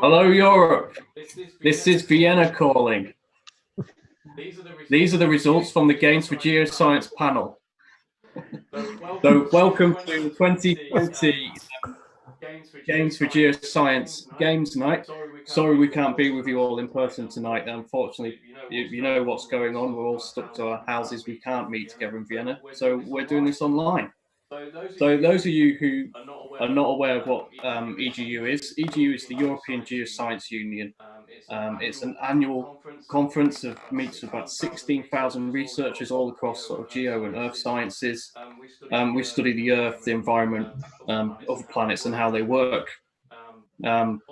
Hello, Europe. This is Vienna calling. These are the results from the Games for Geoscience panel. So welcome to the 2020 Games for Geoscience Games Night. Sorry we can't be with you all in person tonight. Unfortunately, you know what's going on. We're all stuck to our houses. We can't meet together in Vienna. So we're doing this online. So those of you who are not aware of what EGU is the European Geoscience Union. It's an annual conference that meets about 16,000 researchers all across sort of geo and earth sciences. We study the earth, the environment, other planets and how they work. On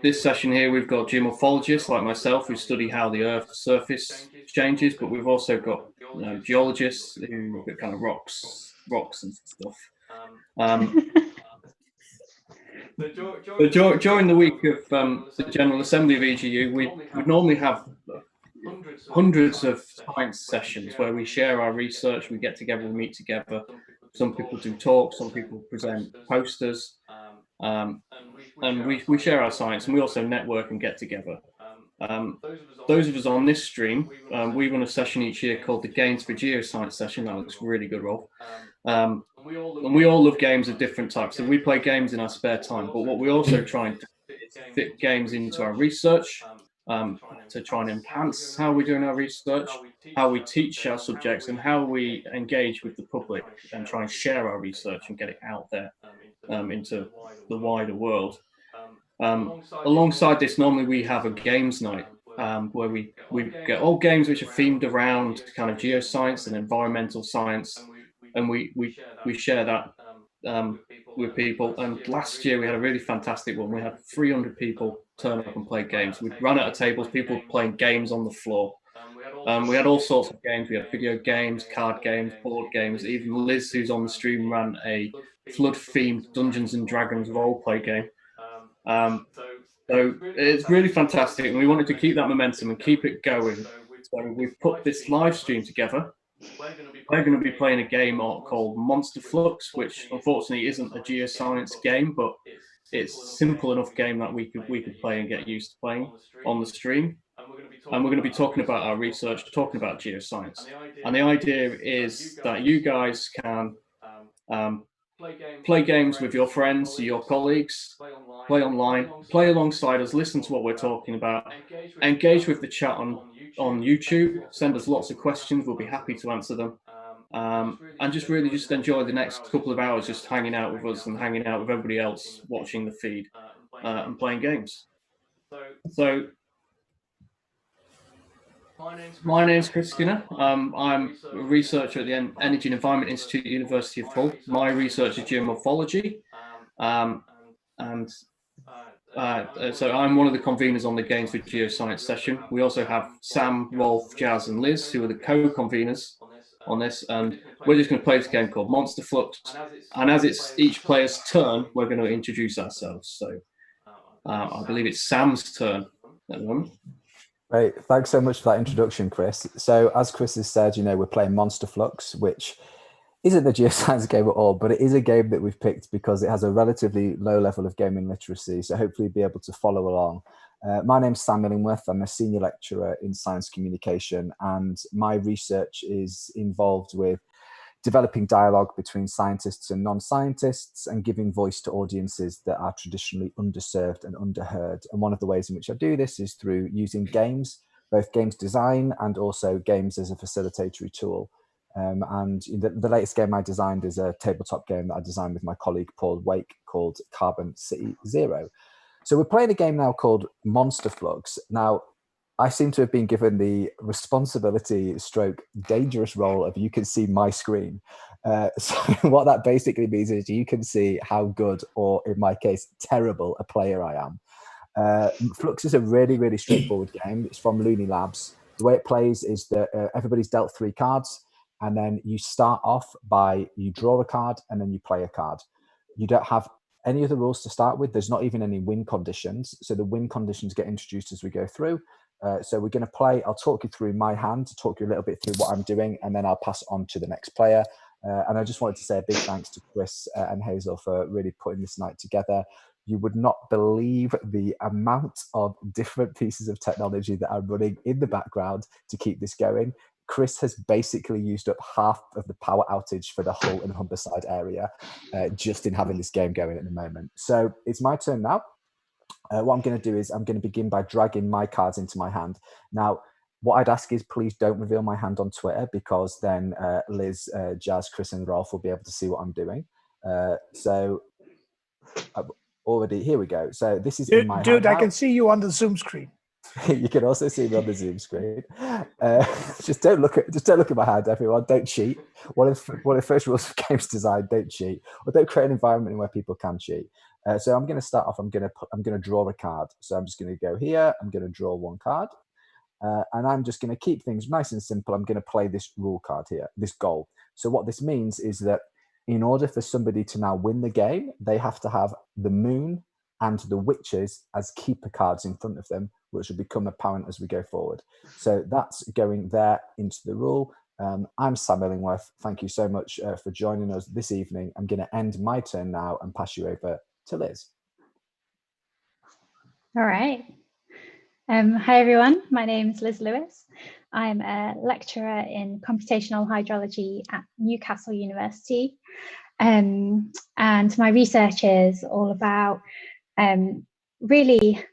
this session here, we've got geomorphologists like myself who study how the Earth's surface changes, but we've also got geologists who look at kind of rocks and stuff. During the week of the General Assembly of EGU, we normally have hundreds of science sessions where we share our research, we get together, we meet together. Some people do talks, some people present posters, and we share our science, and we also network and get together. Those of us on this stream, we run a session each year called the Games for Geoscience session. That looks really good, Rolf. And we all love games of different types, so we play games in our spare time. But what we also try and do is fit games into our research to try and enhance how we're doing our research, how we teach our subjects, and how we engage with the public and try and share our research and get it out there into the wider world. Alongside this, normally we have a games night where we get all games which are themed around kind of geoscience and environmental science, and we share that with people. And last year we had a really fantastic one. We had 300 people turn up and play games. We ran out of tables, people playing games on the floor. We had all sorts of games. We had video games, card games, board games. Even Liz, who's on the stream, ran a flood-themed Dungeons and Dragons role-play game. So it's really fantastic, and we wanted to keep that momentum and keep it going. So we've put this live stream together. We're going to be playing a game called Monster Flux, which unfortunately isn't a geoscience game, but it's a simple enough game that we could play and get used to playing on the stream. And we're going to be talking about our research, talking about geoscience. And the idea is that you guys can play games with your friends, your colleagues, play online, play alongside us, listen to what we're talking about, engage with the chat on YouTube, send us lots of questions, we'll be happy to answer them. And just really enjoy the next couple of hours just hanging out with us and hanging out with everybody else, watching the feed and playing games. So my name's Chris Skinner. I'm a researcher at the Energy and Environment Institute, University of Hull. My research is geomorphology. So I'm one of the conveners on the Games for Geoscience session. We also have Sam, Rolf, Jazz, and Liz, who are the co-conveners on this. And we're just going to play this game called Monster Flux. And as it's each player's turn, we're going to introduce ourselves. So I believe it's Sam's turn at the moment. Great, thanks so much for that introduction, Chris. So as Chris has said, we're playing Monster Flux, which isn't a geoscience game at all, but it is a game that we've picked because it has a relatively low level of gaming literacy, so hopefully be able to follow along. My name's Sam Millingworth. I'm a senior lecturer in science communication, and my research is involved with developing dialogue between scientists and non-scientists and giving voice to audiences that are traditionally underserved and underheard. And one of the ways in which I do this is through using games, both games design and also games as a facilitatory tool. And the latest game I designed is a tabletop game that I designed with my colleague Paul Wake called Carbon City Zero. So we're playing a game now called Monster Flux. Now, I seem to have been given the responsibility stroke dangerous role of you can see my screen. So what that basically means is you can see how good, or in my case, terrible a player I am. Flux is a really, really straightforward game. It's from Looney Labs. The way it plays is that everybody's dealt 3 cards, and then you start off by, you draw a card and then you play a card. You don't have any other rules to start with. There's not even any win conditions. So the win conditions get introduced as we go through. So we're going to play, I'll talk you through my hand, talk you a little bit through what I'm doing, and then I'll pass it on to the next player. And I just wanted to say a big thanks to Chris and Hazel for really putting this night together. You would not believe the amount of different pieces of technology that are running in the background to keep this going. Chris has basically used up half of the power outage for the Hull and Humberside area just in having this game going at the moment. So it's my turn now. What I'm going to do is I'm going to begin by dragging my cards into my hand. Now, what I'd ask is please don't reveal my hand on Twitter, because then Liz, Jazz, Chris and Rolf will be able to see what I'm doing. Already, here we go. So this is in my hand. Dude, I can see you on the Zoom screen. You can also see me on the Zoom screen. Just don't look at my hand, everyone. Don't cheat. One of the first rules of games design: don't cheat, or don't create an environment where people can cheat. So I'm going to start off. I'm going to draw a card. So I'm just going to go here. I'm going to draw one card, and I'm just going to keep things nice and simple. I'm going to play this rule card here, this goal. So what this means is that in order for somebody to now win the game, they have to have the moon and the witches as keeper cards in front of them, which will become apparent as we go forward. So that's going there into the rule. I'm Sam Illingworth. Thank you so much for joining us this evening. I'm going to end my turn now and pass you over to Liz. All right. Hi, everyone. My name is Liz Lewis. I'm a lecturer in computational hydrology at Newcastle University. And my research is all about really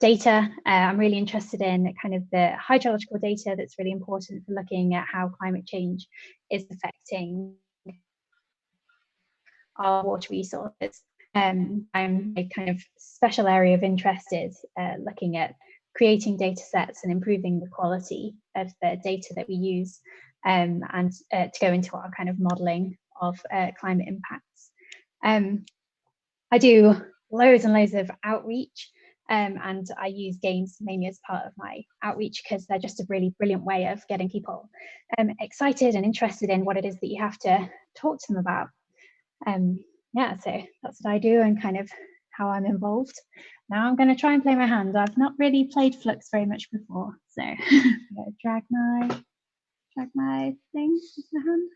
data. I'm really interested in kind of the hydrological data that's really important for looking at how climate change is affecting our water resources. I'm a kind of special area of interest is looking at creating data sets and improving the quality of the data that we use, and to go into our kind of modeling of climate impacts. I do loads and loads of outreach, and I use games mainly as part of my outreach because they're just a really brilliant way of getting people excited and interested in what it is that you have to talk to them about. Yeah, so that's what I do and kind of how I'm involved. Now I'm going to try and play my hand. I've not really played Flux very much before, so I'm going to drag my thing into the hand.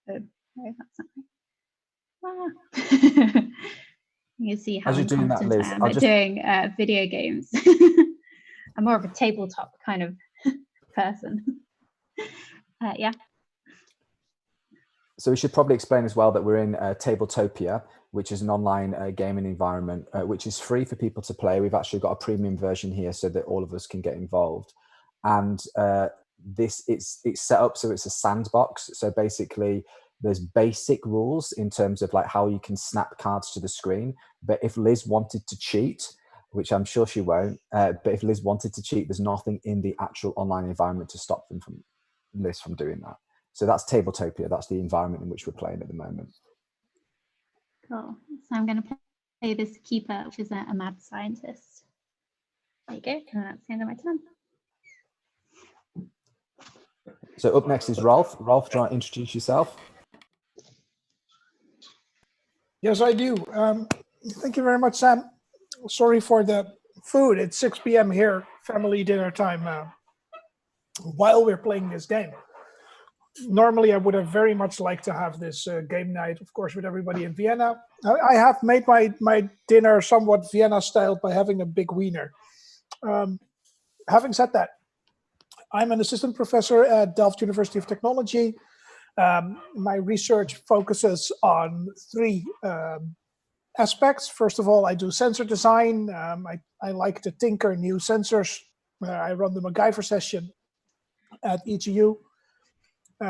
Oh, no, that's not right. You can see how incompetent I am at doing video games. I'm more of a tabletop kind of person. Yeah. So we should probably explain as well that we're in Tabletopia, which is an online gaming environment, which is free for people to play. We've actually got a premium version here so that all of us can get involved. And it's set up so it's a sandbox. So basically, there's basic rules in terms of like how you can snap cards to the screen. But if Liz wanted to cheat, which I'm sure she won't, but if Liz wanted to cheat, there's nothing in the actual online environment to stop Liz from doing that. So that's Tabletopia. That's the environment in which we're playing at the moment. Cool. So I'm going to play this keeper, which is a mad scientist. There you go. And that's the end of my turn. So up next is Rolf. Rolf, do you want to introduce yourself? Yes, I do. Thank you very much, Sam. Sorry for the food. It's 6 p.m. here, family dinner time, while we're playing this game. Normally, I would have very much liked to have this game night, of course, with everybody in Vienna. I have made my dinner somewhat Vienna-styled by having a big wiener. Having said that, I'm an assistant professor at Delft University of Technology. My research focuses on three aspects. First of all, I do sensor design. I like to tinker new sensors. I run the MacGyver session at EGU.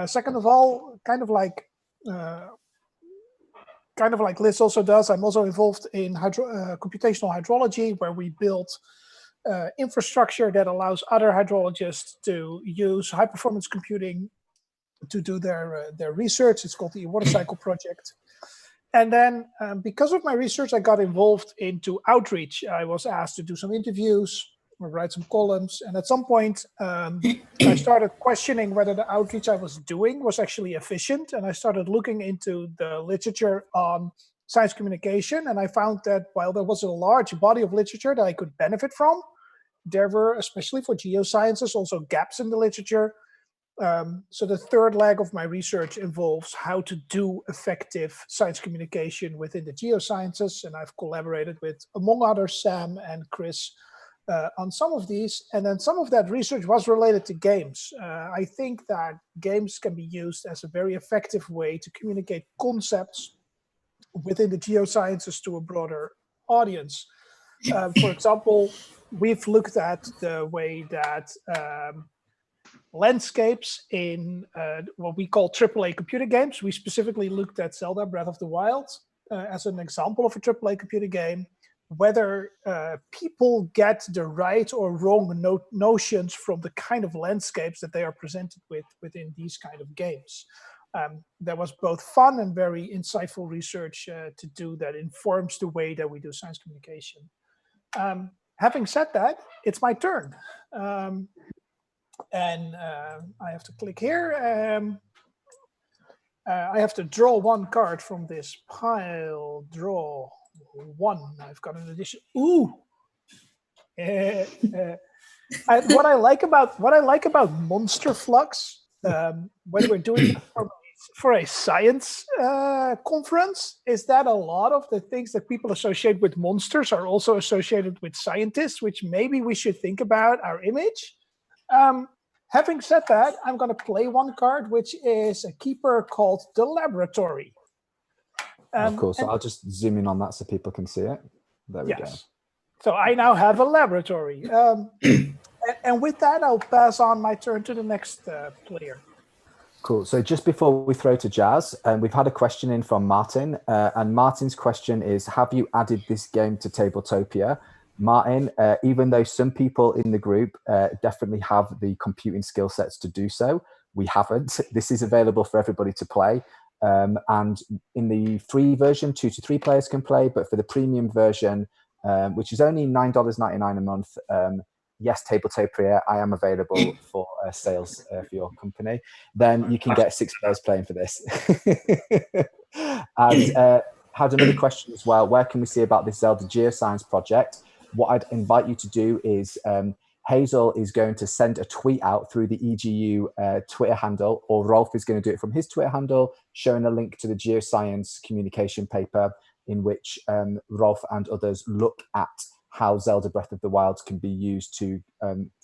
Second of all, kind of like Liz also does, I'm also involved in computational hydrology, where we build infrastructure that allows other hydrologists to use high-performance computing to do their research. It's called the Water Cycle Project. And then because of my research, I got involved into outreach. I was asked to do some interviews or write some columns. And at some point, I started questioning whether the outreach I was doing was actually efficient. And I started looking into the literature on science communication. And I found that while there was a large body of literature that I could benefit from, there were, especially for geosciences, also gaps in the literature. So the third leg of my research involves how to do effective science communication within the geosciences, and I've collaborated with, among others, Sam and Chris on some of these. And then some of that research was related to games. I think that games can be used as a very effective way to communicate concepts within the geosciences to a broader audience. For example, we've looked at the way that landscapes in what we call AAA computer games. We specifically looked at Zelda Breath of the Wild as an example of a AAA computer game, whether people get the right or wrong notions from the kind of landscapes that they are presented with within these kind of games. There was both fun and very insightful research to do that informs the way that we do science communication. Having said that, it's my turn. And I have to click here. I have to draw one card from this pile. Draw one. I've got an addition. Ooh. What I like about Monster Flux, when we're doing it for a science conference, is that a lot of the things that people associate with monsters are also associated with scientists, which maybe we should think about our image. Having said that, I'm going to play one card, which is a keeper called the Laboratory. Of course, I'll just zoom in on that so people can see it. There we go. So I now have a laboratory. And with that, I'll pass on my turn to the next player. Cool. So just before we throw to Jazz, we've had a question in from Martin. And Martin's question is, have you added this game to Tabletopia? Martin, even though some people in the group definitely have the computing skill sets to do so, we haven't. This is available for everybody to play. And in the free version, 2 to 3 players can play. But for the premium version, which is only $9.99 a month, yes, Tabletopia, I am available for sales for your company. Then you can get 6 players playing for this. And had another question as well. Where can we see about this Zelda Geoscience project? What I'd invite you to do is Hazel is going to send a tweet out through the EGU Twitter handle, or Rolf is going to do it from his Twitter handle, showing a link to the Geoscience communication paper in which Rolf and others look at how Zelda Breath of the Wild can be used to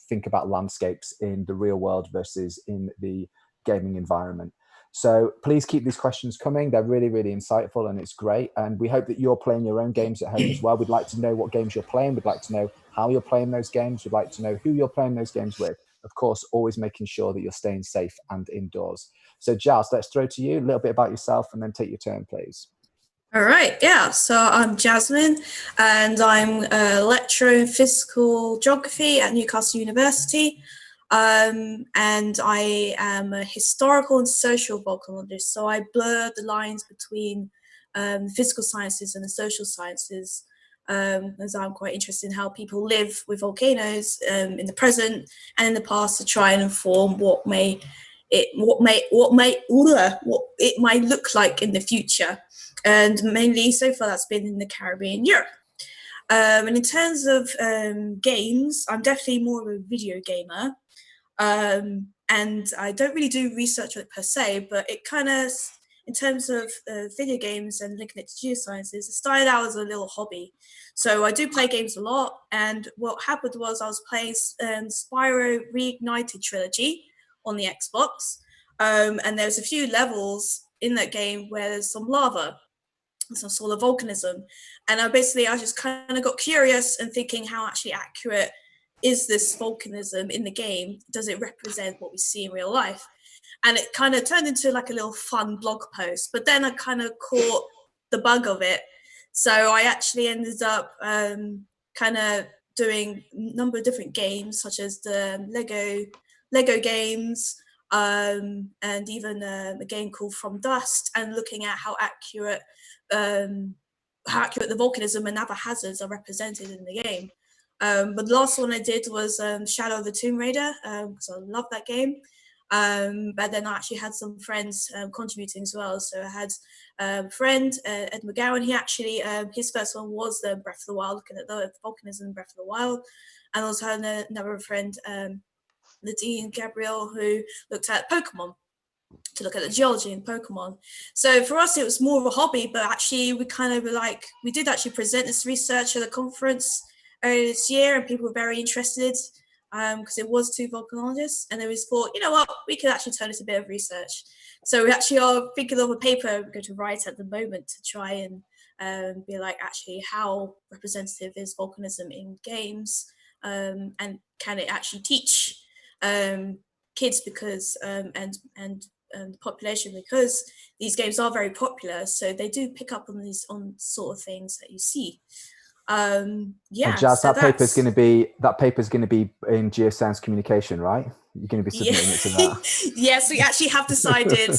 think about landscapes in the real world versus in the gaming environment. So please keep these questions coming. They're really, really insightful and it's great. And we hope that you're playing your own games at home as well. We'd like to know what games you're playing. We'd like to know how you're playing those games. We'd like to know who you're playing those games with. Of course, always making sure that you're staying safe and indoors. So Jazz, let's throw to you a little bit about yourself and then take your turn, please. All right, yeah, so I'm Jasmine and I'm a lecturer in physical geography at Newcastle University. And I am a historical and social volcanologist, so I blur the lines between the physical sciences and the social sciences, as I'm quite interested in how people live with volcanoes in the present and in the past to try and inform what it might look like in the future. And mainly so far that's been in the Caribbean, Europe. And in terms of games, I'm definitely more of a video gamer. And I don't really do research on it per se, but it kind of, in terms of video games and linking it to geosciences, it started out as a little hobby. So I do play games a lot, and what happened was I was playing Spyro Reignited Trilogy on the Xbox, and there's a few levels in that game where there's some lava, some sort of volcanism, and I just kind of got curious and thinking how actually accurate is this volcanism in the game? Does it represent what we see in real life? And it kind of turned into like a little fun blog post, but then I kind of caught the bug of it. So I actually ended up kind of doing a number of different games, such as the Lego games, and even a game called From Dust, and looking at how accurate the volcanism and other hazards are represented in the game. But the last one I did was Shadow of the Tomb Raider, because I love that game. But then I actually had some friends contributing as well. So I had a friend, Ed McGowan. He actually, his first one was the Breath of the Wild, looking at the volcanism in Breath of the Wild. And also had another friend, the Dean and Gabrielle who looked at Pokemon, to look at the geology in Pokemon. So for us, it was more of a hobby, but actually we kind of were like, we did actually present this research at a conference earlier this year, and people were very interested because it was 2 volcanologists, and then we thought, you know what, we could actually turn it into a bit of research. So we actually are thinking of a paper we're going to write at the moment to try and be like, actually, how representative is volcanism in games, and can it actually teach kids because and the population, because these games are very popular, so they do pick up on these sort of things that you see. Yeah. And Jazz, so that paper's going to be in Geoscience Communication, right? You're going to be submitting it to that. Yes, we actually have decided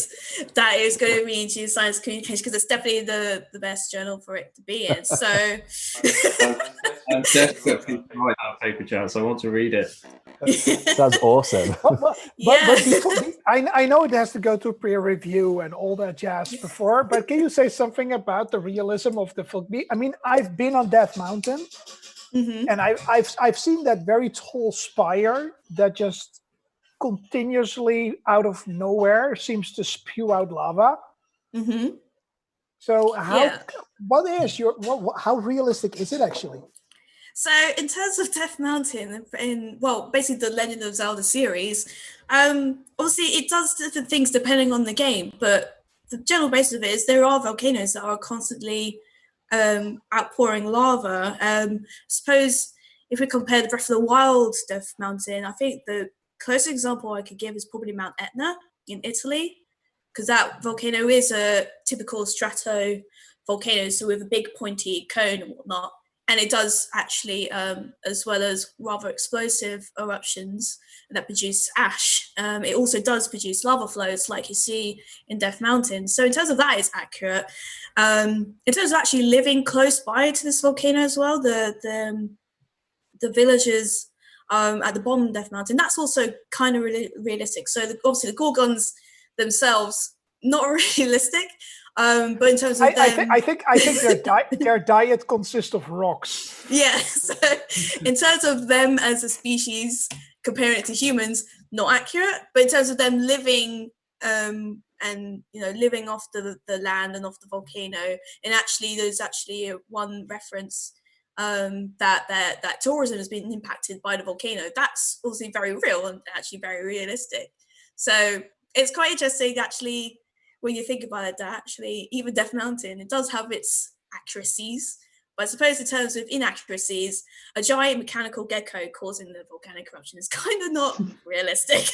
that it's going to be in Geoscience Communication because it's definitely the best journal for it to be in. So I'm definitely write that paper, Jazz. I want to read it. That's awesome. But I know it has to go to peer review and all that jazz before, but can you say something about the realism of the Flux? I mean, I've been on Death Mountain, and I've seen that very tall spire that just continuously out of nowhere seems to spew out lava. So how realistic is it actually? So in terms of Death Mountain, basically the Legend of Zelda series, obviously it does different things depending on the game, but the general basis of it is there are volcanoes that are constantly outpouring lava. Suppose if we compare the Breath of the Wild Death Mountain, I think the closest example I could give is probably Mount Etna in Italy, because that volcano is a typical strato volcano, so with a big pointy cone and whatnot. And it does actually, as well as rather explosive eruptions that produce ash, it also does produce lava flows like you see in Death Mountain. So in terms of that, it's accurate. In terms of actually living close by to this volcano as well, the villages at the bottom of Death Mountain, that's also kind of realistic. So obviously the Gorgons themselves, not realistic. But in terms of I think their diet consists of rocks. Yeah, so in terms of them as a species, comparing it to humans, not accurate. But in terms of them living and living off the land and off the volcano, and actually there's actually one reference that tourism has been impacted by the volcano. That's also very real and actually very realistic. So it's quite interesting actually. When you think about it, that actually even Death Mountain, it does have its accuracies. But I suppose in terms of inaccuracies, a giant mechanical gecko causing the volcanic eruption is kind of not realistic.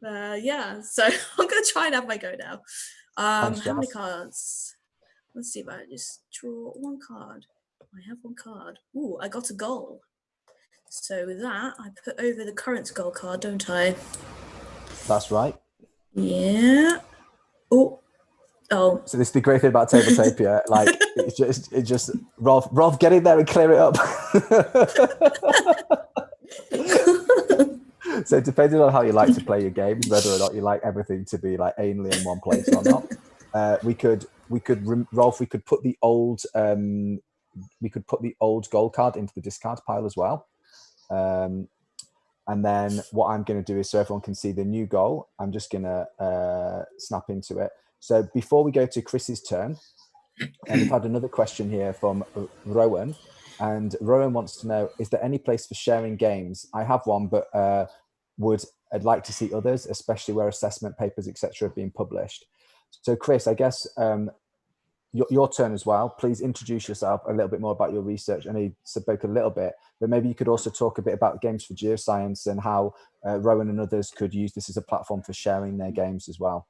Yeah, so I'm going to try and have my go now. How many cards? Let's see if I just draw one card. I have one card. Ooh, I got a goal. So with that, I put over the current goal card, don't I? That's right. Yeah. Oh. So this is the great thing about Tabletopia. Like it's just Rolf, get in there and clear it up. So depending on how you like to play your games, whether or not you like everything to be like anally in one place or not, Rolf, we could put the old gold card into the discard pile as well. And then what I'm going to do is, so everyone can see the new goal, I'm just going to snap into it. So before we go to Chris's turn, and we've had another question here from Rowan. And Rowan wants to know, is there any place for sharing games? I have one, but I'd like to see others, especially where assessment papers, etc., are being published. So Chris, I guess your turn as well. Please introduce yourself a little bit more about your research. I know you spoke a little bit, but maybe you could also talk a bit about Games for Geoscience and how Rowan and others could use this as a platform for sharing their games as well.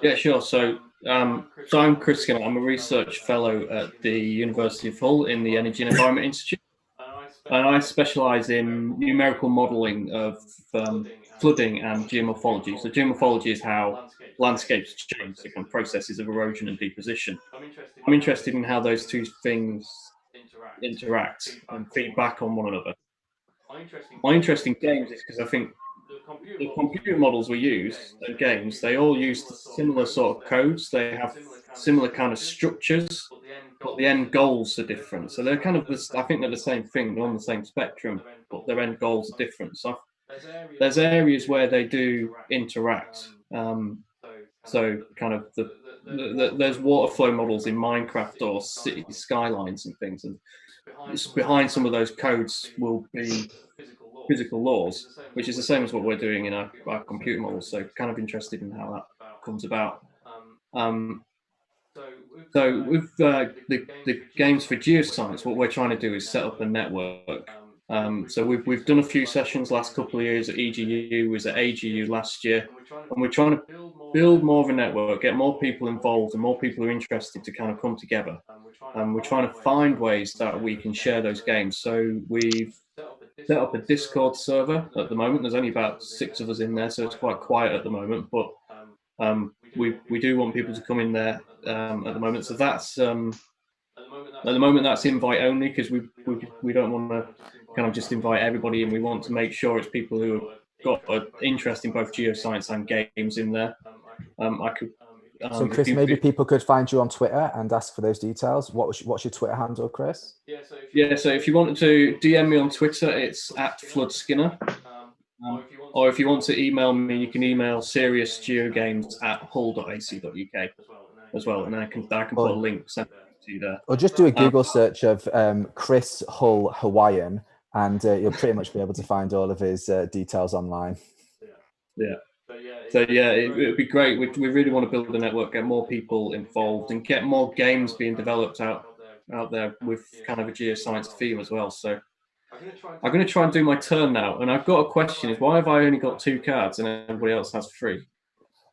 Yeah, sure. So I'm Chris Skinner. I'm a research fellow at the University of Hull in the Energy and Environment Institute. And I specialise in numerical modelling of flooding and geomorphology. So geomorphology is how landscapes change, the kind of processes of erosion and deposition. I'm interested in how those two things interact and feed back on one another. My interest in games is because I think the computer models we use in games, they all use similar sort of codes. They have similar kind of structures, but the end goals are different. So they're kind of, I think they're the same thing. They're on the same spectrum, but their end goals are different. So there's areas where they do interact. So kind of there's water flow models in Minecraft or city skylines and things, and behind some of those codes will be physical laws, which is the same as what we're doing in our computer models. So kind of interested in how that comes about. So with the games for geoscience, what we're trying to do is set up a network. So we've done a few sessions last couple of years at EGU, was at AGU last year, and we're trying to build more of a network, get more people involved, and more people who are interested to kind of come together. And we're trying to find ways that we can share those games. So we've set up a Discord server at the moment. There's only about 6 of us in there, so it's quite quiet at the moment, but we do want people to come in there at the moment. So that's at the moment that's invite only, because we don't want to kind of just invite everybody, and we want to make sure it's people who have got an interest in both geoscience and games in there. So Chris, maybe people could find you on Twitter and ask for those details. What's your Twitter handle, Chris? Yeah, so if you want to DM me on Twitter, it's @FloodSkinner. Or if you want to email me, you can email seriousgeogames@hull.ac.uk as well, and I can put a link sent to you there. Or just do a Google search of Chris Hull Hawaiian, and you'll pretty much be able to find all of his details online. Yeah. So yeah, it would be great. We really want to build a network, get more people involved, and get more games being developed out there with kind of a geoscience theme as well. So I'm going to try and do my turn now, and I've got a question: is why have I only got 2 cards and everybody else has 3?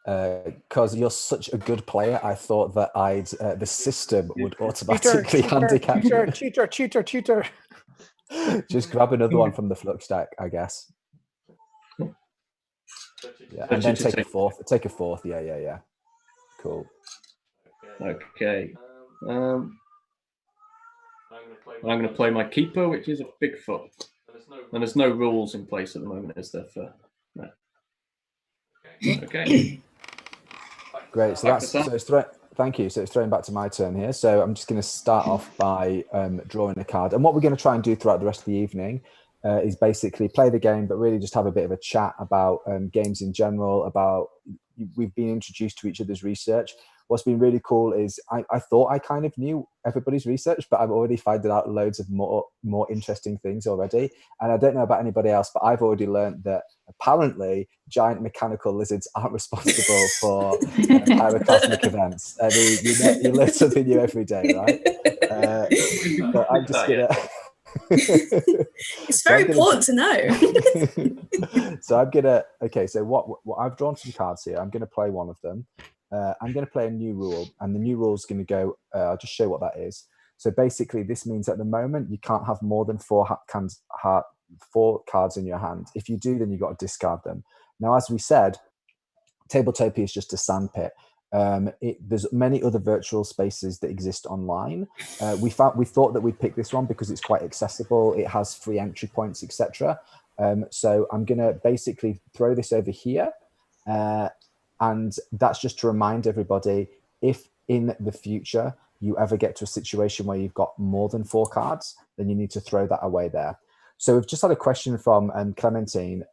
Because you're such a good player, I thought that the system would automatically handicap you. Cheater. Just grab another one from the Flux deck, I guess. Yeah, and then take a fourth. Take a fourth. Yeah. Cool. Okay. I'm going to play my keeper, which is a Bigfoot. And there's no rules in place at the moment, is there? For no. Okay. Great. So thank you. So it's throwing back to my turn here. So I'm just going to start off by drawing a card. And what we're going to try and do throughout the rest of the evening is basically play the game, but really just have a bit of a chat about games in general, about we've been introduced to each other's research. What's been really cool is I thought I kind of knew everybody's research, but I've already found out loads of more interesting things already. And I don't know about anybody else, but I've already learned that apparently giant mechanical lizards aren't responsible for pyroclasmic events. I mean, you learn something new every day, right? But I'm just gonna. It's very important to know. So I'm gonna. Okay, so what I've drawn some cards here. I'm gonna play one of them. I'm going to play a new rule, and the new rule is going to go, I'll just show what that is. So basically, this means at the moment, you can't have more than 4 cards in your hand. If you do, then you've got to discard them. Now, as we said, Tabletopia is just a sandpit. There's many other virtual spaces that exist online. We thought that we'd pick this one because it's quite accessible. It has free entry points, etc. So I'm going to basically throw this over here. And that's just to remind everybody, if in the future you ever get to a situation where you've got more than 4 cards, then you need to throw that away there. So we've just had a question from Clementine.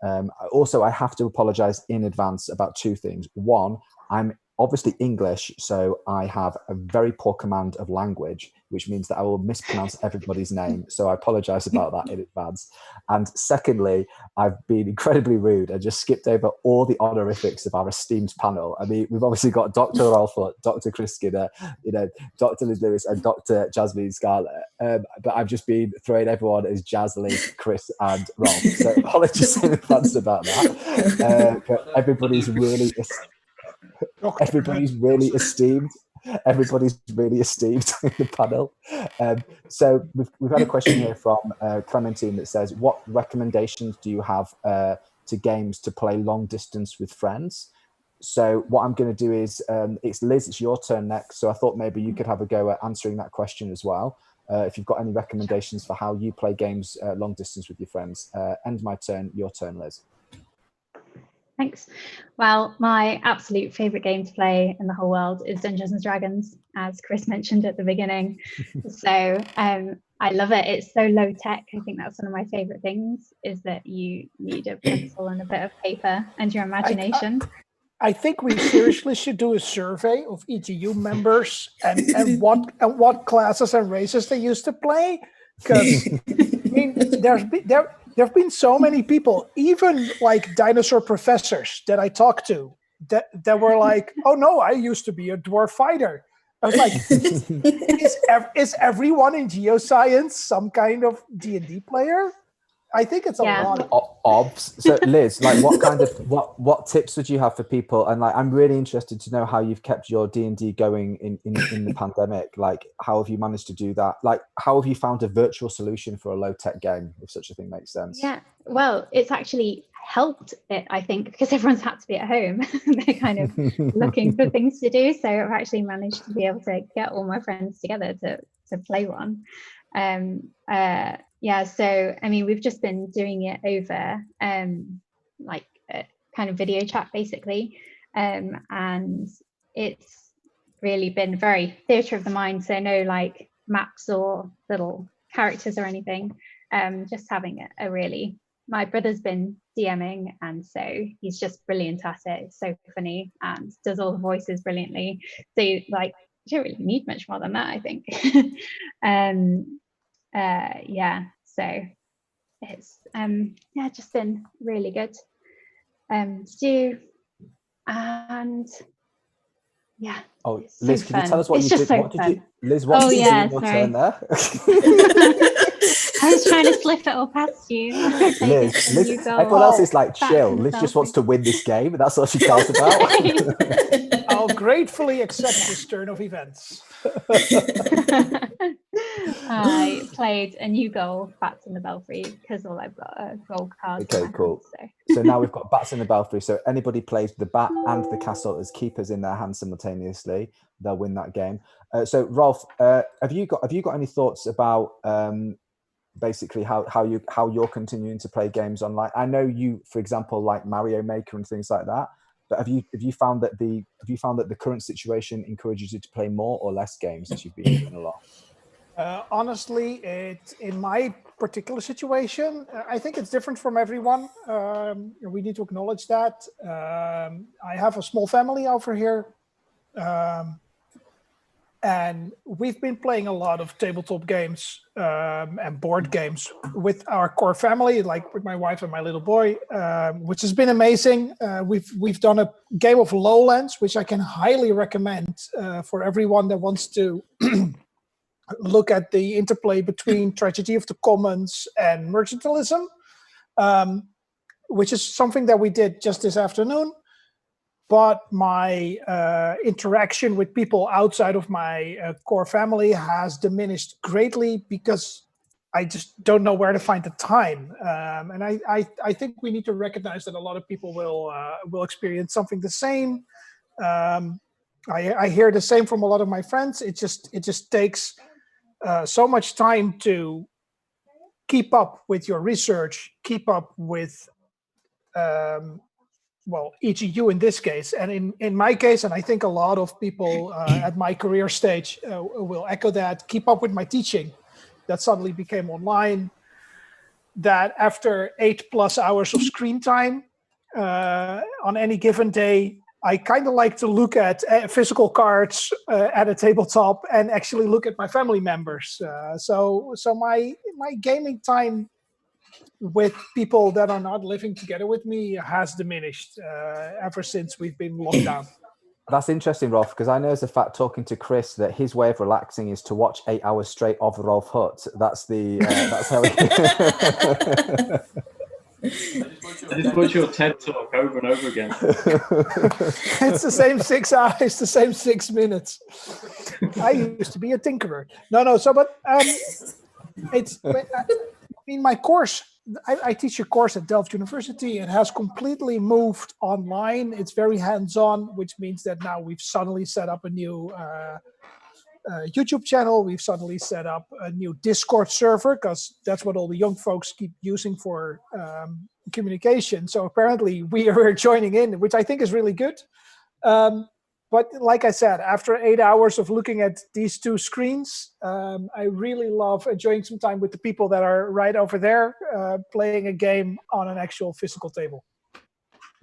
Also, I have to apologize in advance about 2 things. One, I'm obviously English, so I have a very poor command of language, which means that I will mispronounce everybody's name. So I apologize about that in advance. And secondly, I've been incredibly rude and just skipped over all the honorifics of our esteemed panel. I mean, we've obviously got Dr. Rolf, Dr. Chris Skinner, Dr. Liz Lewis, and Dr. Jasmine Scarlett. But I've just been throwing everyone as Jasmine, Chris, and Rolf. So apologies in advance about that. But everybody's really esteemed. Everybody's really esteemed in the panel. So we've had a question here from Clementine that says, what recommendations do you have to games to play long distance with friends? So what I'm going to do is, it's Liz, it's your turn next. So I thought maybe you could have a go at answering that question as well. If you've got any recommendations for how you play games long distance with your friends. End my turn, your turn, Liz. Okay, Thanks. Well, my absolute favorite game to play in the whole world is Dungeons and Dragons, as Chris mentioned at the beginning. So I love it. It's so low tech. I think that's one of my favorite things, is that you need a pencil and a bit of paper and your imagination. I think we seriously should do a survey of EGU members and what classes and races they used to play, because I mean, there have been so many people, even like dinosaur professors that I talked to, that were like, "Oh no, I used to be a dwarf fighter." I was like, "Is everyone in geoscience some kind of D&D player?" I think it's a lot of obs. So Liz, like what tips would you have for people? And like, I'm really interested to know how you've kept your D&D going in the pandemic. Like, how have you managed to do that? Like, how have you found a virtual solution for a low tech game, if such a thing makes sense? Yeah, well, it's actually helped it, I think, because everyone's had to be at home. They're kind of looking for things to do. So I've actually managed to be able to get all my friends together to play one. Yeah, so I mean, we've just been doing it over like a kind of video chat basically, and it's really been very theatre of the mind. So no like maps or little characters or anything. Just having a really. My brother's been DMing, and so he's just brilliant at it. It's so funny and does all the voices brilliantly. So like, you don't really need much more than that, I think. Yeah, so it's yeah, just been really good to do, and yeah. Oh, Liz, so can you tell us what it's you just did? So what did fun. you, Liz? What did you do in your turn there? I was trying to slip it all past you. Liz, everyone else is like chill. Liz just wants to win this game, and that's all she cares about. I'll gratefully accept this turn of events. I played a new goal, Bats in the Belfry, because all I've got a gold card. Okay, cool. So now we've got Bats in the Belfry. So anybody plays the bat and the castle as keepers in their hands simultaneously, they'll win that game. So Rolf, have you got any thoughts about basically how you're continuing to play games online? I know you, for example, like Mario Maker and things like that. But have you found that the current situation encourages you to play more or less games as you've been doing a lot? Honestly, in my particular situation, I think it's different from everyone. We need to acknowledge that. I have a small family over here, and we've been playing a lot of tabletop games and board games with our core family, like with my wife and my little boy, which has been amazing. We've done a game of Lowlands, which I can highly recommend for everyone that wants to look at the interplay between tragedy of the commons and mercantilism, which is something that we did just this afternoon. But my interaction with people outside of my core family has diminished greatly because I just don't know where to find the time. And I think we need to recognize that a lot of people will experience something the same. I hear the same from a lot of my friends. It just takes so much time to keep up with your research, keep up with EGU in this case, and in my case, and I think a lot of people at my career stage will echo that, keep up with my teaching that suddenly became online, that after 8+ hours of screen time on any given day, I kind of like to look at physical cards at a tabletop and actually look at my family members. So my gaming time with people that are not living together with me has diminished ever since we've been locked down. That's interesting, Rolf, because I know as a fact, talking to Chris, that his way of relaxing is to watch 8 hours straight of Rolf Hutt. That's how I just watch your TED talk over and over again. It's the same 6 hours, it's the same 6 minutes. I used to be a tinkerer. My course, I teach a course at Delft University. It has completely moved online. It's very hands-on, which means that now we've suddenly set up a new YouTube channel. We've suddenly set up a new Discord server because that's what all the young folks keep using for communication. So apparently we are joining in, which I think is really good. But like I said, after 8 hours of looking at these two screens, I really love enjoying some time with the people that are right over there playing a game on an actual physical table.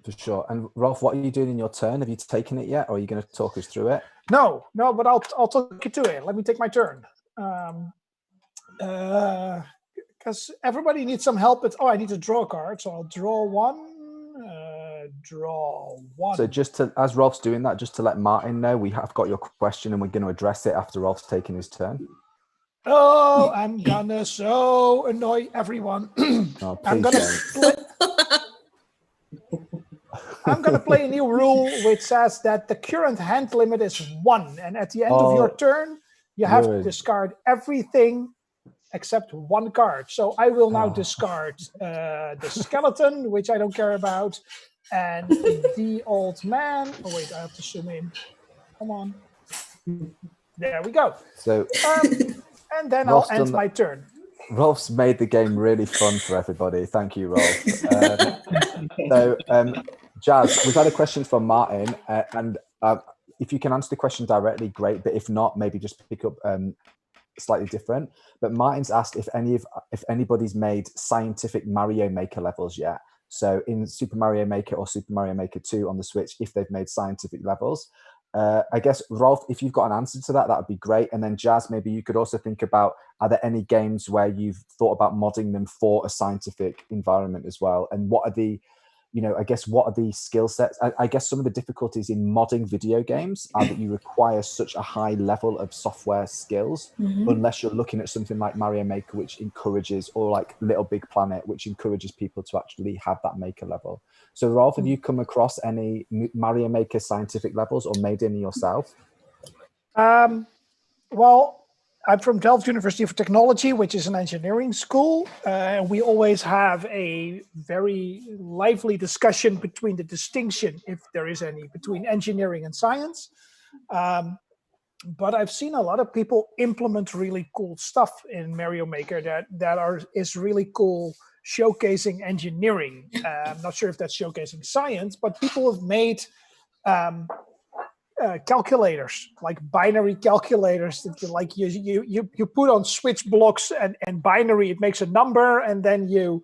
For sure. And Rolf, what are you doing in your turn? Have you taken it yet, or are you going to talk us through it? No, but I'll talk you to it. Let me take my turn. Because everybody needs some help. I need to draw a card, so I'll draw one. Draw one. So just to, as Rolf's doing that, just to let Martin know, we have got your question and we're going to address it after Rolf's taken his turn. Oh, I'm gonna so annoy everyone. Oh, I'm gonna play a new rule which says that the current hand limit is 1, and at the end of your turn, you have to discard everything except one card. So I will now discard the skeleton, which I don't care about, and the old man. Oh wait, I have to zoom in. Come on. There we go. So, and then I'll end my turn. Rolf's made the game really fun for everybody. Thank you, Rolf. Jazz, we've had a question from Martin, and if you can answer the question directly, great. But if not, maybe just pick up slightly different. But Martin's asked if anybody's made scientific Mario Maker levels yet. So in Super Mario Maker or Super Mario Maker 2 on the Switch, if they've made scientific levels. I guess, Rolf, if you've got an answer to that, that would be great. And then Jazz, maybe you could also think about, are there any games where you've thought about modding them for a scientific environment as well? And what are the, what are the skill sets? I guess some of the difficulties in modding video games are that you require such a high level of software skills, unless you're looking at something like Mario Maker, which encourages, or like Little Big Planet, which encourages people to actually have that maker level. So Rolf, have you come across any Mario Maker scientific levels or made any yourself? Well, I'm from Delft University for Technology, which is an engineering school. We always have a very lively discussion between the distinction, if there is any, between engineering and science. But I've seen a lot of people implement really cool stuff in Mario Maker that is really cool, showcasing engineering. I'm not sure if that's showcasing science, but people have made calculators, like binary calculators, that you put on switch blocks and binary, it makes a number, and then you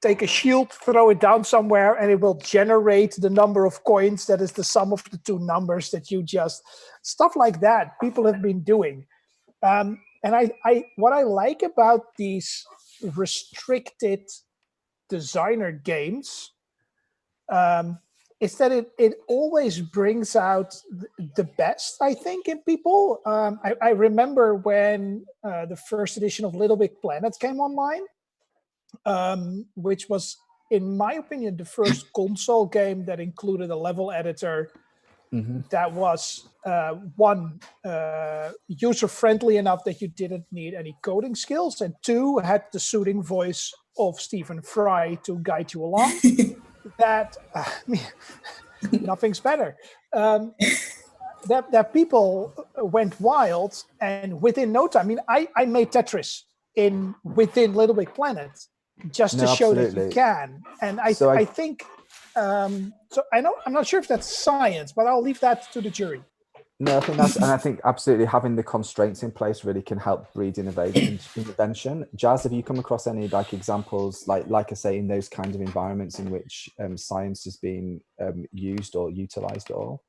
take a shield, throw it down somewhere, and it will generate the number of coins that is the sum of the two numbers that you just, stuff like that people have been doing. And what I like about these restricted designer games is that it always brings out the best, I think, in people. I remember when the first edition of Little Big Planet came online, which was, in my opinion, the first console game that included a level editor that was user-friendly enough that you didn't need any coding skills, and 2, had the soothing voice of Stephen Fry to guide you along. That nothing's better. That people went wild, and within no time, I made Tetris within Little Big Planet just to show that you can. And I think so. I'm not sure if that's science, but I'll leave that to the jury. No, I think absolutely having the constraints in place really can help breed invention. Jazz, have you come across any examples, like I say, in those kinds of environments in which science is being used or utilized at all?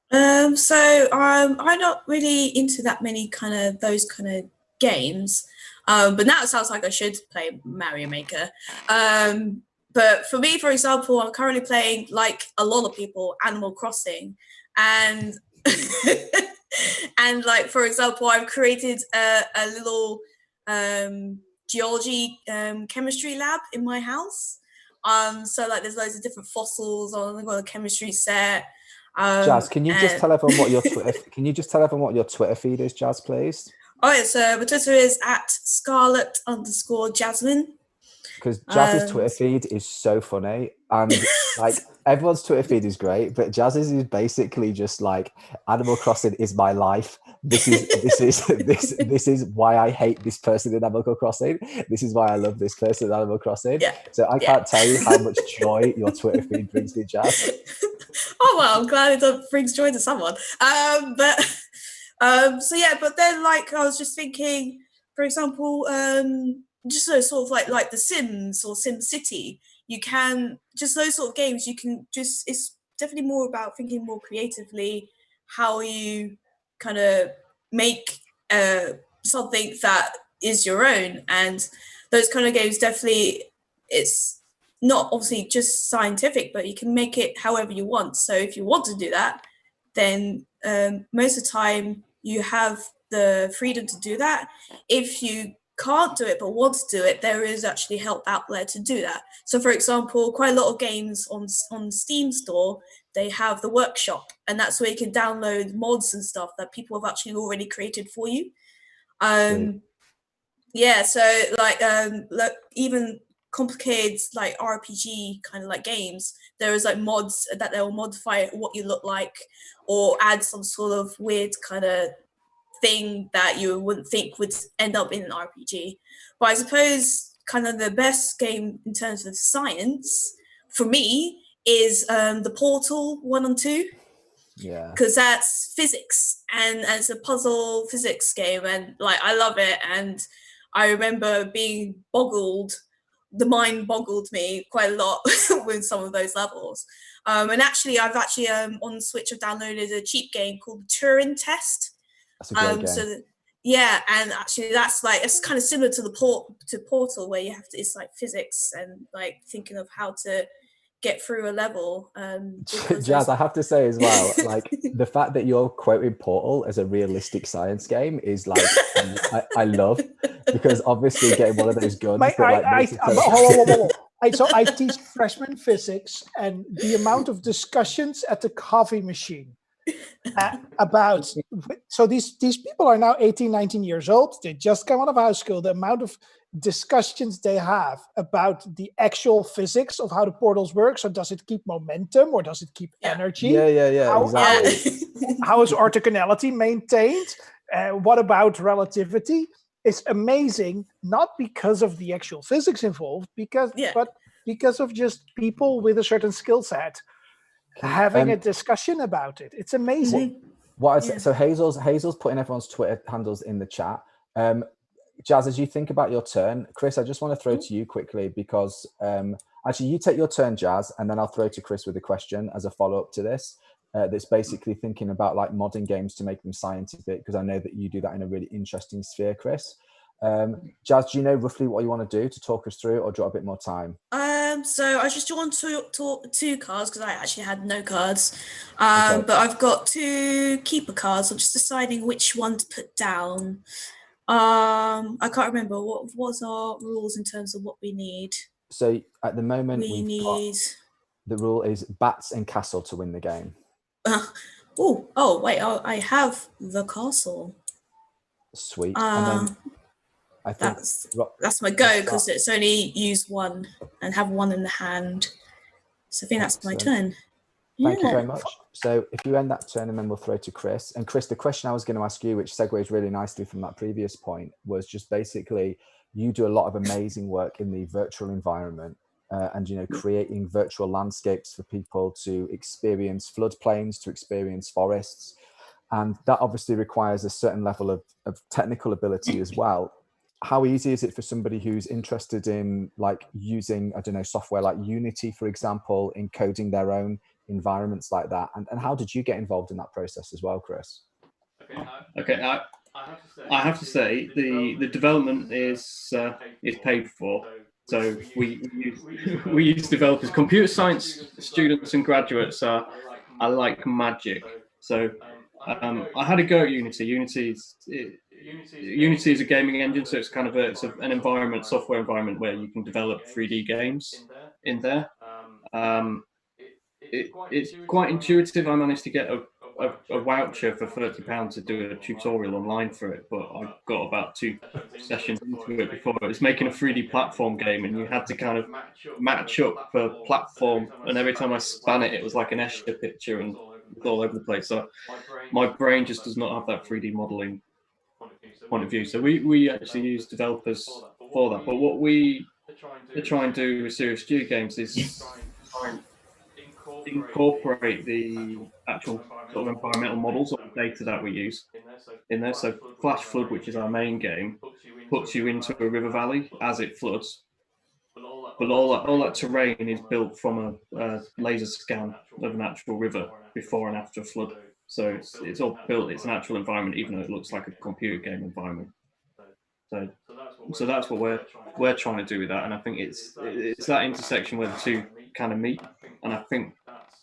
So I'm not really into that many those kind of games, but now it sounds like I should play Mario Maker. But for me, for example, I'm currently playing, like a lot of people, Animal Crossing, and and for example, I've created a little geology chemistry lab in my house. So there's loads of different fossils on the chemistry set. Jazz, can you just tell everyone what your Twitter feed is, Jazz, please? Oh yeah, so my Twitter is @Scarlet_Jasmine. because Jazz's Twitter feed is so funny, and like everyone's Twitter feed is great, but Jazz's is basically just like Animal Crossing is my life. This is why I hate this person in Animal Crossing. This is why I love this person in Animal Crossing. Yeah. So I can't tell you how much joy your Twitter feed brings me, Jazz. Oh well, I'm glad it brings joy to someone. So yeah, but then like I was just thinking, for example, just those sort of like The Sims or Sim City, you can just those sort of games. You can just it's definitely more about thinking more creatively how you kind of make something that is your own, and those kind of games definitely it's not obviously just scientific, but you can make it however you want. So if you want to do that, then most of the time you have the freedom to do that. If you can't do it but want to do it, there is actually help out there to do that. So for example, quite a lot of games on Steam store, they have the workshop, and that's where you can download mods and stuff that people have actually already created for you. Yeah, so like even complicated like RPG kind of like games, there is like mods that they'll modify what you look like or add some sort of weird kind of thing that you wouldn't think would end up in an RPG. But I suppose kind of the best game in terms of science for me is the Portal 1 and 2. Yeah, because that's physics and it's a puzzle physics game, and like I love it. And I remember being the mind boggled me quite a lot with some of those levels. And actually I've actually on Switch I've downloaded a cheap game called the Turing Test. that's a great game. So yeah, and actually that's like it's kind of similar to the Portal, where you have to, it's like physics and like thinking of how to get through a level. Jazz, I have to say as well, like the fact that you're quoting Portal as a realistic science game is like I love, because obviously getting one of those guns. So I teach freshman physics, and the amount of discussions at the coffee machine about so these people are now 18, 19 years old. They just come out of high school. The amount of discussions they have about the actual physics of how the portals work. So does it keep momentum or does it keep energy? Yeah, exactly. How is orthogonality maintained? What about relativity? It's amazing, not because of the actual physics involved, but because of just people with a certain skill set having a discussion about it. It's amazing. So Hazel's putting everyone's Twitter handles in the chat. Jazz, as you think about your turn, Chris, I just want to throw to you quickly because actually you take your turn, Jazz, and then I'll throw to Chris with a question as a follow-up to this. That's basically thinking about like modern games to make them scientific, because I know that you do that in a really interesting sphere, Chris. Jazz, do you know roughly what you want to do to talk us through, or do you want a bit more time? So I just want to talk two cards because I actually had no cards, but I've got two keeper cards. I'm just deciding which one to put down. I can't remember what was our rules in terms of what we need. So at the moment the rule is bats and castle to win the game. Oh wait, I have the castle. Sweet. And then I think that's my go because it's only use one and have one in the hand. So I think that's my turn. Thank you very much. So if you end that turn, and then we'll throw to Chris. And Chris, the question I was going to ask you, which segues really nicely from that previous point, was just basically you do a lot of amazing work in the virtual environment and creating virtual landscapes for people to experience floodplains, to experience forests. And that obviously requires a certain level of technical ability as well. How easy is it for somebody who's interested in like using, I don't know, software like Unity, for example, in coding their own environments like that? And how did you get involved in that process as well, Chris? Okay, I have to say the development is paid for. So we use developers. Computer science students and graduates are like magic. So I had a go at Unity. Unity is a gaming engine, so it's kind of an software environment where you can develop 3D games in there. It's quite intuitive. I managed to get a a voucher for £30 to do a tutorial online for it, but I got about 2 sessions into it before it was making a 3D platform game, and you had to kind of match up per platform, and every time I span it, it was like an Escher picture and it was all over the place. So my brain just does not have that 3D modeling point of view. So we actually use developers for that. But what we try and do with Serious Geo-games is try and incorporate the actual sort of environmental models or the data that we use in there. So Flash Flood, which is our main game, puts you into a river valley as it floods. But all that terrain is built from a laser scan of a natural river before and after a flood. So it's all built, it's a natural environment, even though it looks like a computer game environment. So that's what we're trying to do with that, and I think it's that intersection where the two kind of meet, and I think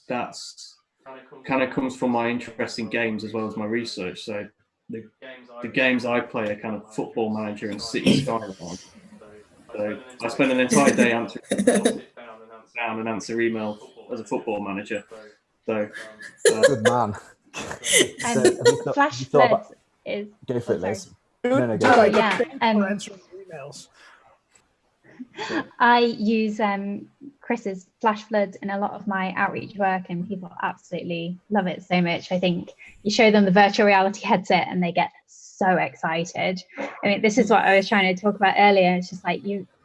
that's kind of comes from my interest in games as well as my research. So the games I play are kind of Football Manager and City Skyline. So I spend an entire day answering down and answer emails as a Football Manager. So good man. Flash Flood is go for it, Liz. No, go for it. yeah. Answering emails. I use Chris's Flash Flood in a lot of my outreach work, and people absolutely love it so much. I think you show them the virtual reality headset and they get so excited. I mean, this is what I was trying to talk about earlier. It's just like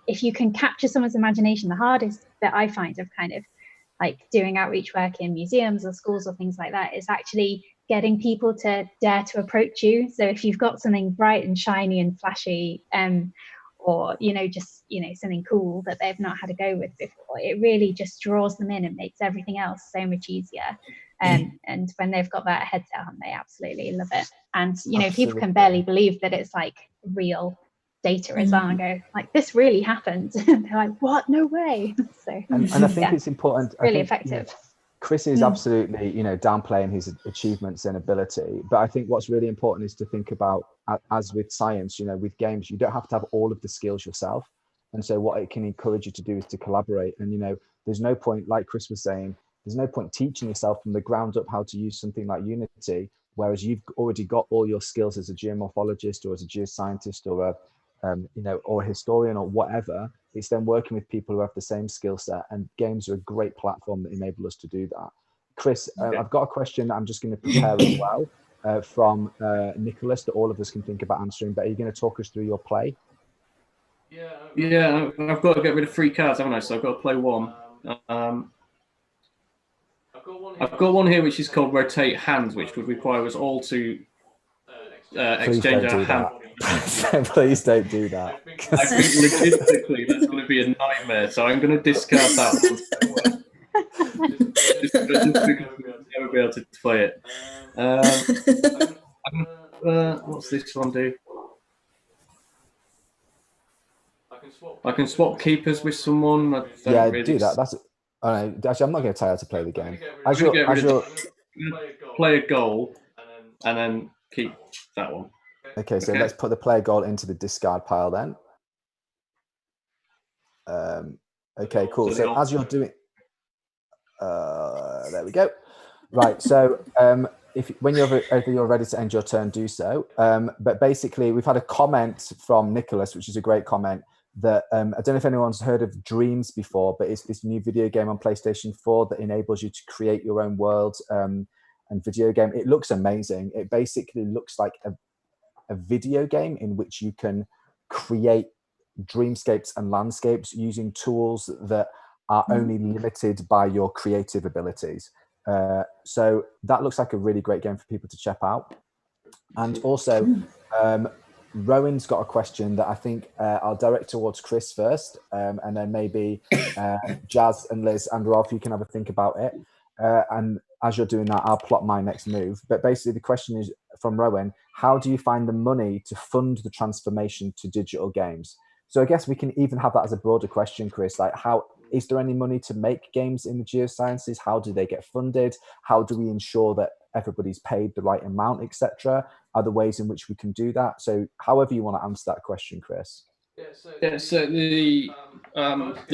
if you can capture someone's imagination, the hardest that I find of kind of like doing outreach work in museums or schools or things like that is actually getting people to dare to approach you. So if you've got something bright and shiny and flashy, or just something cool that they've not had a go with before, it really just draws them in and makes everything else so much easier. And when they've got that headset on, they absolutely love it. And people can barely believe that it's like real data as well, and go like, this really happened. They're like, what? No way. So and I think it's important. Really effective. Chris is absolutely, downplaying his achievements and ability. But I think what's really important is to think about, as with science, with games, you don't have to have all of the skills yourself. And so what it can encourage you to do is to collaborate. And, there's no point, like Chris was saying, there's no point teaching yourself from the ground up how to use something like Unity, whereas you've already got all your skills as a geomorphologist or as a geoscientist or or a historian or whatever. It's then working with people who have the same skill set, and games are a great platform that enable us to do that. Chris, I've got a question that I'm just going to prepare as well from Nicholas that all of us can think about answering, but are you going to talk us through your play? Yeah, I've got to get rid of 3 cards, haven't I? So I've got to play one. I've got one here which is called Rotate Hands, which would require us all to exchange our hands. Please don't do that. I think logistically that's going to be a nightmare, so I'm going to discard that one. Just because we'll never be able to play it. What's this one do? I can swap keepers with someone. Do that. That's actually, I'm not going to tell you how to play the game. Play a goal and then keep that one. Okay, so let's put the player goal into the discard pile then. Okay, cool. So as you're doing, there we go. Right. So when you're ready to end your turn, do so. But basically, we've had a comment from Nicholas, which is a great comment. That I don't know if anyone's heard of Dreams before, but it's this new video game on PlayStation 4 that enables you to create your own world and video game. It looks amazing. It basically looks like a video game in which you can create dreamscapes and landscapes using tools that are only limited by your creative abilities. So that looks like a really great game for people to check out. And also, Rowan's got a question that I think I'll direct towards Chris first, and then maybe Jazz and Liz and Rolf, you can have a think about it. And as you're doing that, I'll plot my next move. But basically the question is from Rowan, how do you find the money to fund the transformation to digital games? So I guess we can even have that as a broader question, Chris, like is there any money to make games in the geosciences? How do they get funded? How do we ensure that everybody's paid the right amount, etc.? Are there ways in which we can do that? So however you want to answer that question, Chris. Yeah, so the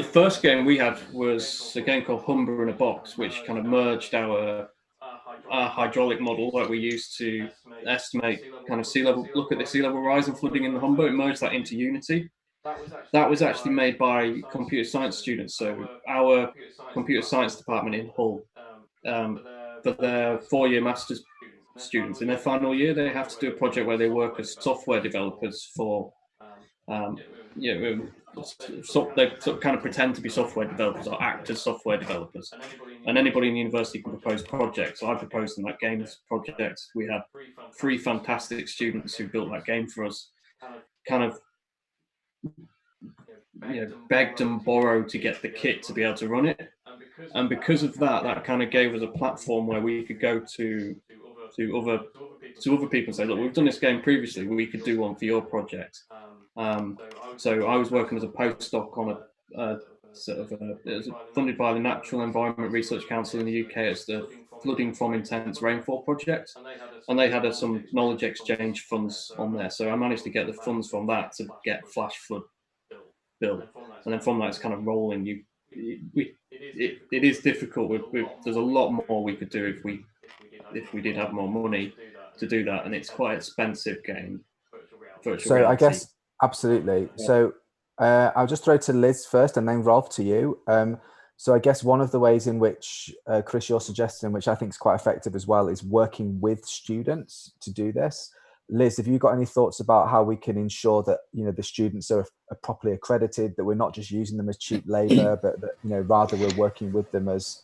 first game we had was a game called Humber in a Box, which kind of merged our hydraulic model that we use to estimate kind of sea level, look at the sea level rise and flooding in the Humber, and merge that into Unity. That was actually made by computer science students. So our computer science department in Hull, for their 4-year master's students, in their final year, they have to do a project where they work as software developers for, they sort of kind of pretend to be software developers or act as software developers. And anybody in the university can propose projects. So I proposed them that games project. We had 3 fantastic students who built that game for us, kind of begged and borrowed to get the kit to be able to run it. And because of that, that kind of gave us a platform where we could go to other people and say, look, we've done this game previously, we could do one for your project. So I was working as a postdoc on a sort of it was funded by the Natural Environment Research Council in the UK. It's the Flooding from Intense Rainfall project, and they had some knowledge exchange funds on there. So I managed to get the funds from that to get flash flood built, and then from that it's kind of rolling. It is difficult. There's a lot more we could do if we did have more money to do that, and it's quite an expensive game. Virtual reality. I guess absolutely. Yeah. So I'll just throw to Liz first, and then Rolf to you. So I guess one of the ways in which Chris, you're suggesting, which I think is quite effective as well, is working with students to do this. Liz, have you got any thoughts about how we can ensure that the students are properly accredited, that we're not just using them as cheap labor, but that rather we're working with them as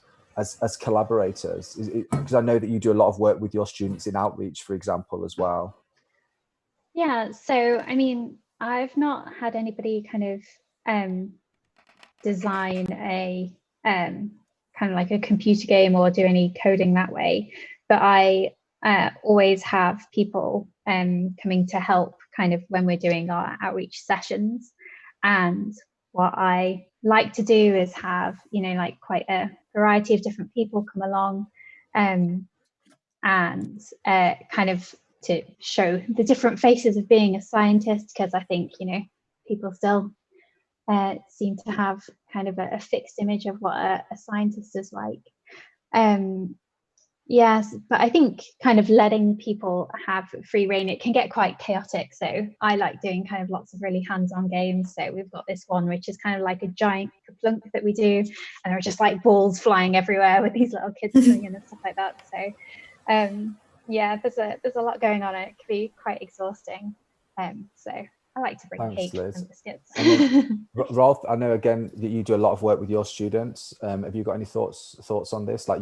collaborators? Because I know that you do a lot of work with your students in outreach, for example, as well. Yeah, so I mean, I've not had anybody kind of design a kind of like a computer game or do any coding that way, but I always have people coming to help kind of when we're doing our outreach sessions. And what I like to do is have like quite a variety of different people come along and kind of to show the different faces of being a scientist, because I think people still seem to have kind of a fixed image of what a scientist is like. Yes, but I think kind of letting people have free reign, it can get quite chaotic. So I like doing kind of lots of really hands-on games. So we've got this one which is kind of like a giant plunk that we do, and there are just like balls flying everywhere with these little kids coming in and stuff like that. So yeah, there's a lot going on, and it can be quite exhausting. So I like to bring cake and biscuits. And Rolf, I know again that you do a lot of work with your students. Have you got any thoughts on this, like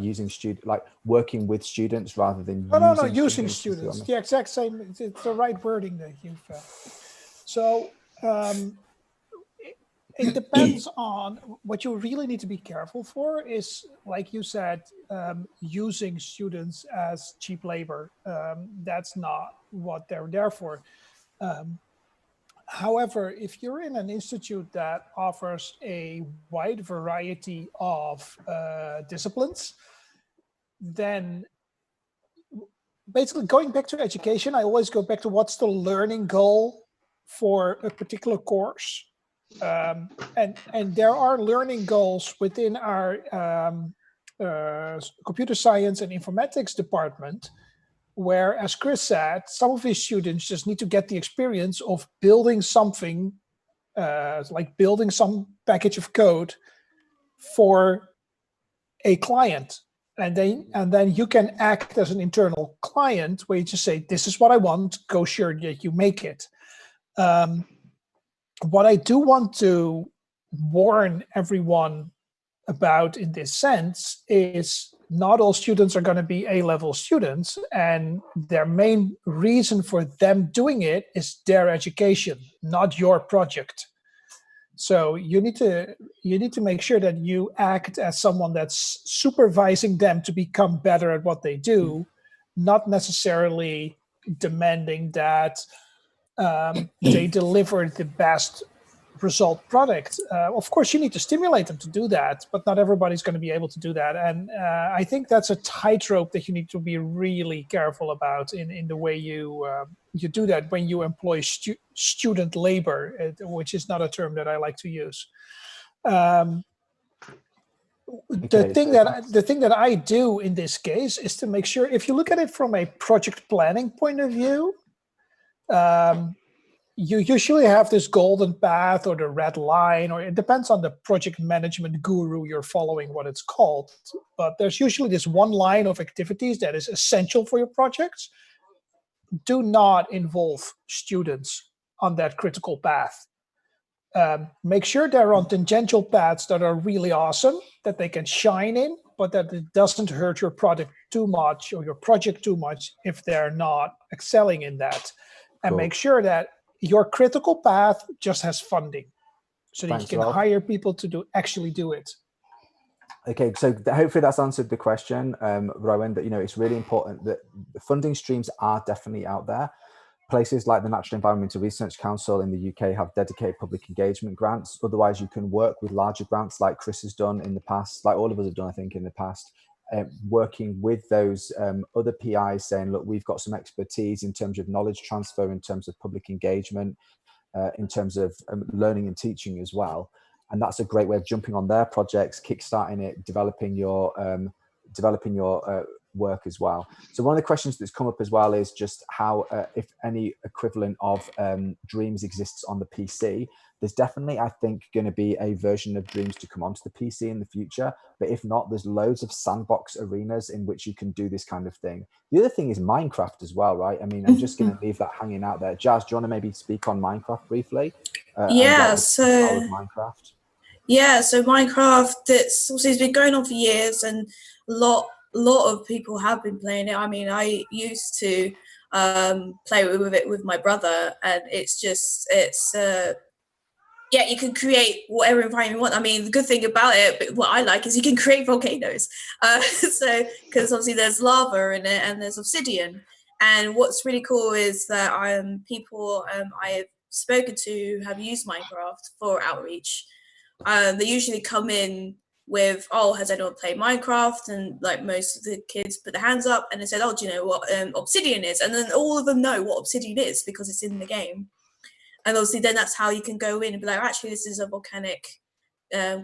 working with students rather than using students? The exact same. It's the right wording that you've. So it depends on what you really need to be careful for. Is like you said, using students as cheap labor. That's not what they're there for. However, if you're in an institute that offers a wide variety of disciplines, then basically going back to education, I always go back to what's the learning goal for a particular course. And there are learning goals within our computer science and informatics department, where, as Chris said, some of his students just need to get the experience of building something, like building some package of code for a client. And then you can act as an internal client where you just say, this is what I want, go sure that you make it. What I do want to warn everyone about in this sense is not all students are going to be A-level students, and their main reason for them doing it is their education, not your project. So you need to make sure that you act as someone that's supervising them to become better at what they do, not necessarily demanding that they deliver the best result product. Of course, you need to stimulate them to do that, but not everybody's going to be able to do that. And I think that's a tightrope that you need to be really careful about in the way you do that when you employ student labor, which is not a term that I like to use. The thing that I do in this case is to make sure, if you look at it from a project planning point of view, you usually have this golden path or the red line, or it depends on the project management guru you're following, what it's called. But there's usually this one line of activities that is essential for your projects. Do not involve students on that critical path. Make sure they're on tangential paths that are really awesome, that they can shine in, but that it doesn't hurt your product too much or your project too much if they're not excelling in that. And Cool. make sure that your critical path just has funding so that Thanks, you can Rolf. hire people to actually do it. Okay, so hopefully that's answered the question, Rowan, that, it's really important that the funding streams are definitely out there. Places like the Natural Environmental Research Council in the UK have dedicated public engagement grants. Otherwise, you can work with larger grants like Chris has done in the past, like all of us have done, I think, in the past, working with those other PIs saying, look, we've got some expertise in terms of knowledge transfer, in terms of public engagement, in terms of learning and teaching as well. And that's a great way of jumping on their projects, kickstarting it, developing your work as well. So one of the questions that's come up as well is just how, if any equivalent of Dreams exists on the PC. There's definitely, I think, going to be a version of Dreams to come onto the PC in the future. But if not, there's loads of sandbox arenas in which you can do this kind of thing. The other thing is Minecraft as well, right? I mean, I'm just going to leave that hanging out there. Jazz, do you want to maybe speak on Minecraft briefly? Yeah, so Minecraft. Yeah, so Minecraft, it's been going on for years, and a lot of people have been playing it. I mean, I used to play with it with my brother, and yeah, you can create whatever environment you want. I mean, the good thing about it, but what I like, is you can create volcanoes. So, because obviously there's lava in it and there's obsidian. And what's really cool is that people I have spoken to have used Minecraft for outreach. They usually come in with, oh, has anyone played Minecraft? And like most of the kids put their hands up and they said, oh, do you know what obsidian is? And then all of them know what obsidian is because it's in the game. And obviously then that's how you can go in and be like, actually, this is a volcanic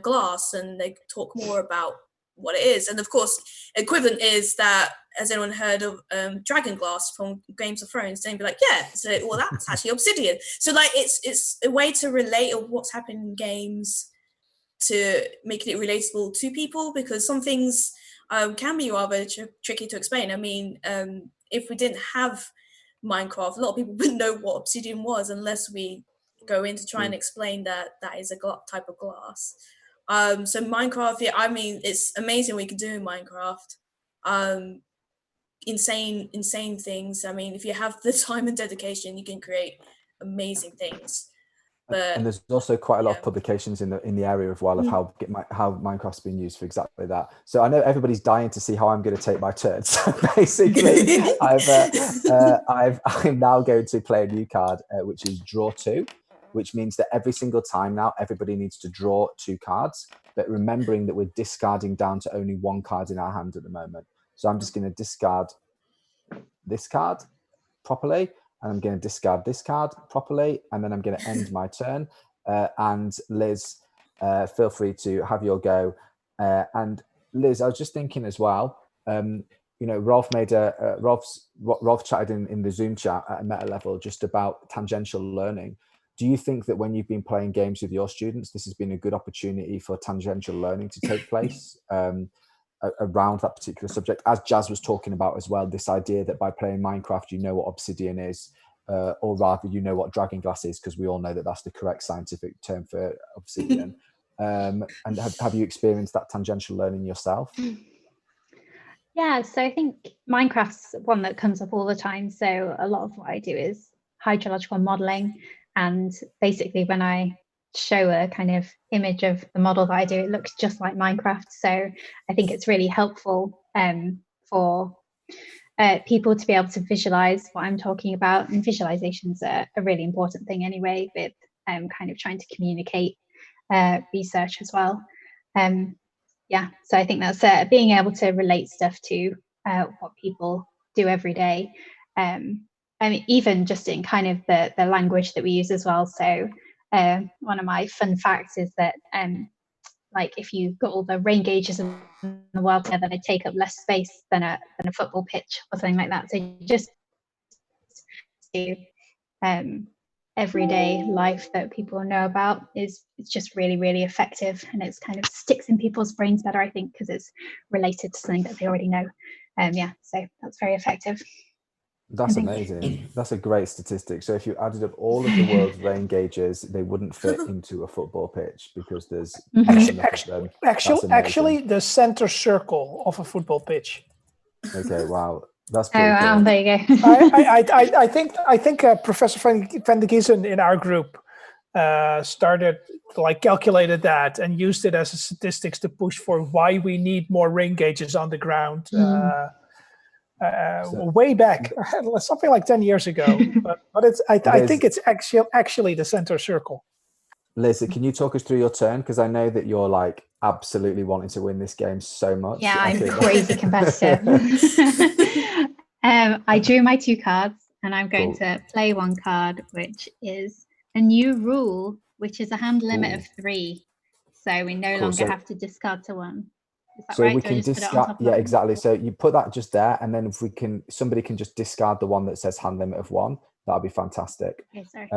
glass, and they talk more about what it is. And of course, equivalent is that, has anyone heard of dragon glass from Games of Thrones? They'd be like, yeah, so, well, that's actually obsidian. So like it's a way to relate of what's happening in games, to making it relatable to people, because some things can be rather tricky to explain. I mean, if we didn't have Minecraft, a lot of people wouldn't know what obsidian was unless we go in to try and explain that is a type of glass. So Minecraft, yeah, I mean, it's amazing what you can do in Minecraft. Insane things. I mean, if you have the time and dedication, you can create amazing things. But, and there's also quite a lot of publications in the area as well of how Minecraft's been used for exactly that. So I know everybody's dying to see how I'm going to take my turn. So basically, I'm now going to play a new card, which is Draw 2, which means that every single time now, everybody needs to draw 2 cards, but remembering that we're discarding down to only 1 card in our hand at the moment. So I'm just going to discard this card properly, and I'm going to discard this card properly, and then I'm going to end my turn. And Liz, feel free to have your go. And Liz, I was just thinking as well, Rolf Rolf chatted in the Zoom chat at a meta level just about tangential learning. Do you think that when you've been playing games with your students, this has been a good opportunity for tangential learning to take place around that particular subject? As Jazz was talking about as well, this idea that by playing Minecraft, you know what obsidian is, or rather, you know what dragon glass is, because we all know that that's the correct scientific term for obsidian. And have you experienced that tangential learning yourself? Yeah, so I think Minecraft's one that comes up all the time. So a lot of what I do is hydrological modeling. And basically, when I show a kind of image of the model that I do, it looks just like Minecraft. So I think it's really helpful for people to be able to visualize what I'm talking about. And visualizations are a really important thing anyway, with kind of trying to communicate research as well. Yeah, so I think that's being able to relate stuff to what people do every day. I mean, even just in kind of the language that we use as well. So one of my fun facts is that like if you got all the rain gauges in the world together, they take up less space than a football pitch or something like that. So just to everyday life that people know about it's just really, really effective, and it's kind of sticks in people's brains better, I think, because it's related to something that they already know. Yeah, so that's very effective. That's amazing. That's a great statistic. So if you added up all of the world's rain gauges, they wouldn't fit into a football pitch because there's actually the center circle of a football pitch. Okay, wow. That's pretty cool. Wow, there you go. I think Professor Van de Giezen in our group started calculated that and used it as a statistics to push for why we need more rain gauges on the ground way back, something like 10 years ago. but it's I think it's actually the center circle. Liz, can you talk us through your turn? Because I know that you're like absolutely wanting to win this game so much. Yeah, I'm crazy competitive. I drew my 2 cards, and I'm going to play 1 card, which is a new rule, which is a hand limit of 3. So we no longer have to discard to 1. Is that right? We can discard. Yeah, exactly. So you put that just there, and then if somebody can just discard the one that says hand limit of 1. That'd be fantastic. Okay, sorry.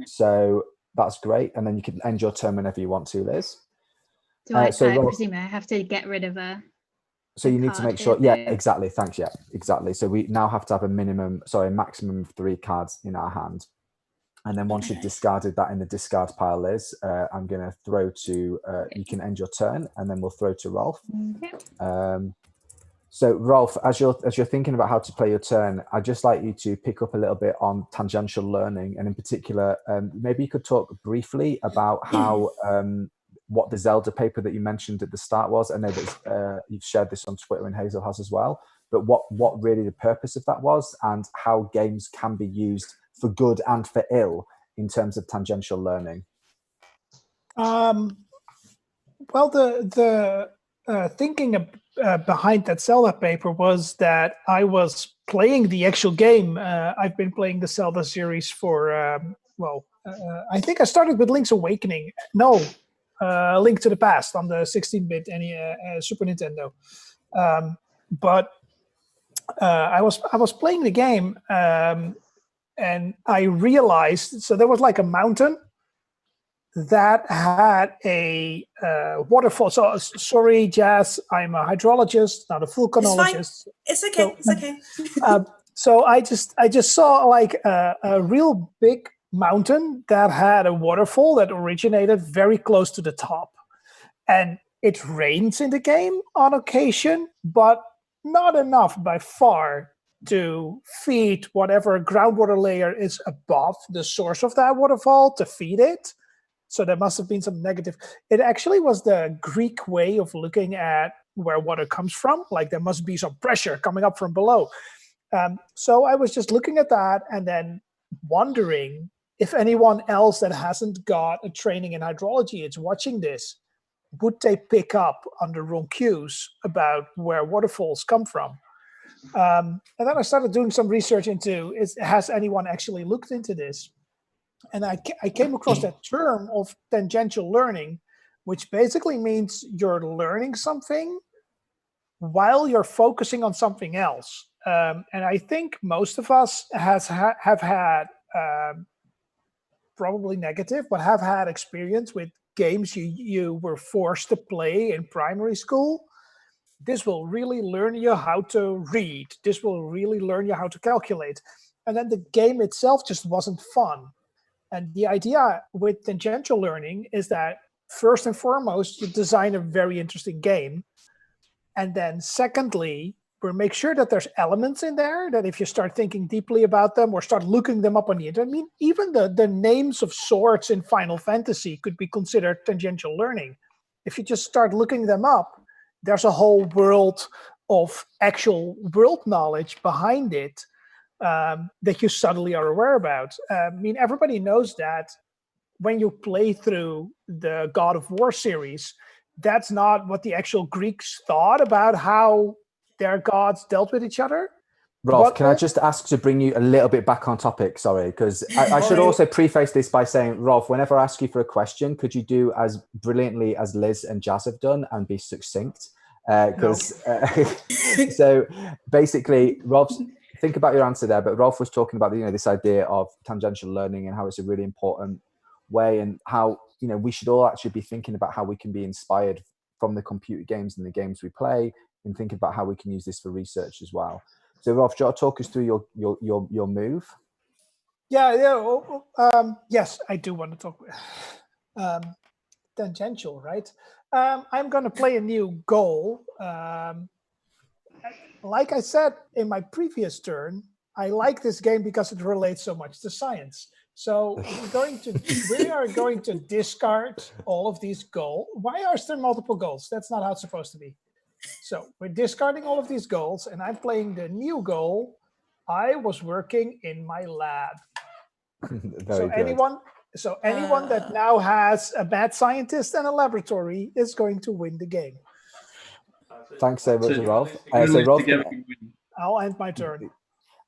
So that's great, and then you can end your turn whenever you want to, Liz. Do I presume I have to get rid of a? So you need to make sure. Yeah, exactly. Thanks. Yeah, exactly. So we now have to have a maximum of 3 cards in our hand. And then once you've discarded that in the discard pile, Liz, I'm going to throw to, you can end your turn, and then we'll throw to Rolf. Okay. So Rolf, as you're thinking about how to play your turn, I'd just like you to pick up a little bit on tangential learning. And in particular, maybe you could talk briefly about how, what the Zelda paper that you mentioned at the start was. I know that you've shared this on Twitter and Hazel has as well, but what really the purpose of that was, and how games can be used for good and for ill in terms of tangential learning. Well, the thinking behind that Zelda paper was that I was playing the actual game. I've been playing the Zelda series for, I think I started with Link's Awakening. No, Link to the Past on the 16-bit Super Nintendo. But I was playing the game, and I realized, so there was like a mountain that had a waterfall. So sorry, Jazz, I'm a hydrologist, not a volcanologist. It's okay. It's okay. So I just saw like a real big mountain that had a waterfall that originated very close to the top, and it rains in the game on occasion, but not enough by far to feed whatever groundwater layer is above the source of that waterfall to feed it. So there must have been some negative. It actually was the Greek way of looking at where water comes from. Like there must be some pressure coming up from below. So I was just looking at that and then wondering if anyone else that hasn't got a training in hydrology is watching this, would they pick up on the wrong cues about where waterfalls come from? And then I started doing some research into, has anyone actually looked into this? And I came across that term of tangential learning, which basically means you're learning something while you're focusing on something else. And I think most of us have had, probably negative, but have had experience with games you were forced to play in primary school. This will really learn you how to read. This will really learn you how to calculate. And then the game itself just wasn't fun. And the idea with tangential learning is that first and foremost, you design a very interesting game. And then secondly, we make sure that there's elements in there that if you start thinking deeply about them or start looking them up on the internet, I mean, even the names of swords in Final Fantasy could be considered tangential learning. If you just start looking them up, there's a whole world of actual world knowledge behind it that you suddenly are aware about. I mean, everybody knows that when you play through the God of War series, that's not what the actual Greeks thought about how their gods dealt with each other. Rolf, can I just ask to bring you a little bit back on topic? Sorry, because I should also preface this by saying, Rolf, whenever I ask you for a question, could you do as brilliantly as Liz and Jazz have done and be succinct? So basically, Rolf, think about your answer there, but Rolf was talking about this idea of tangential learning and how it's a really important way, and how we should all actually be thinking about how we can be inspired from the computer games and the games we play, and thinking about how we can use this for research as well. So Rolf, do you want to talk us through your move? Yes, I do want to talk. Tangential, right? I'm going to play a new goal. Like I said in my previous turn, I like this game because it relates so much to science. So we are going to discard all of these goals. Why are there multiple goals? That's not how it's supposed to be. So we're discarding all of these goals, and I'm playing the new goal. I was working in my lab. Very good. Anyone that now has a bad scientist and a laboratory is going to win the game. Thanks so much, Rolf. I'll end my turn.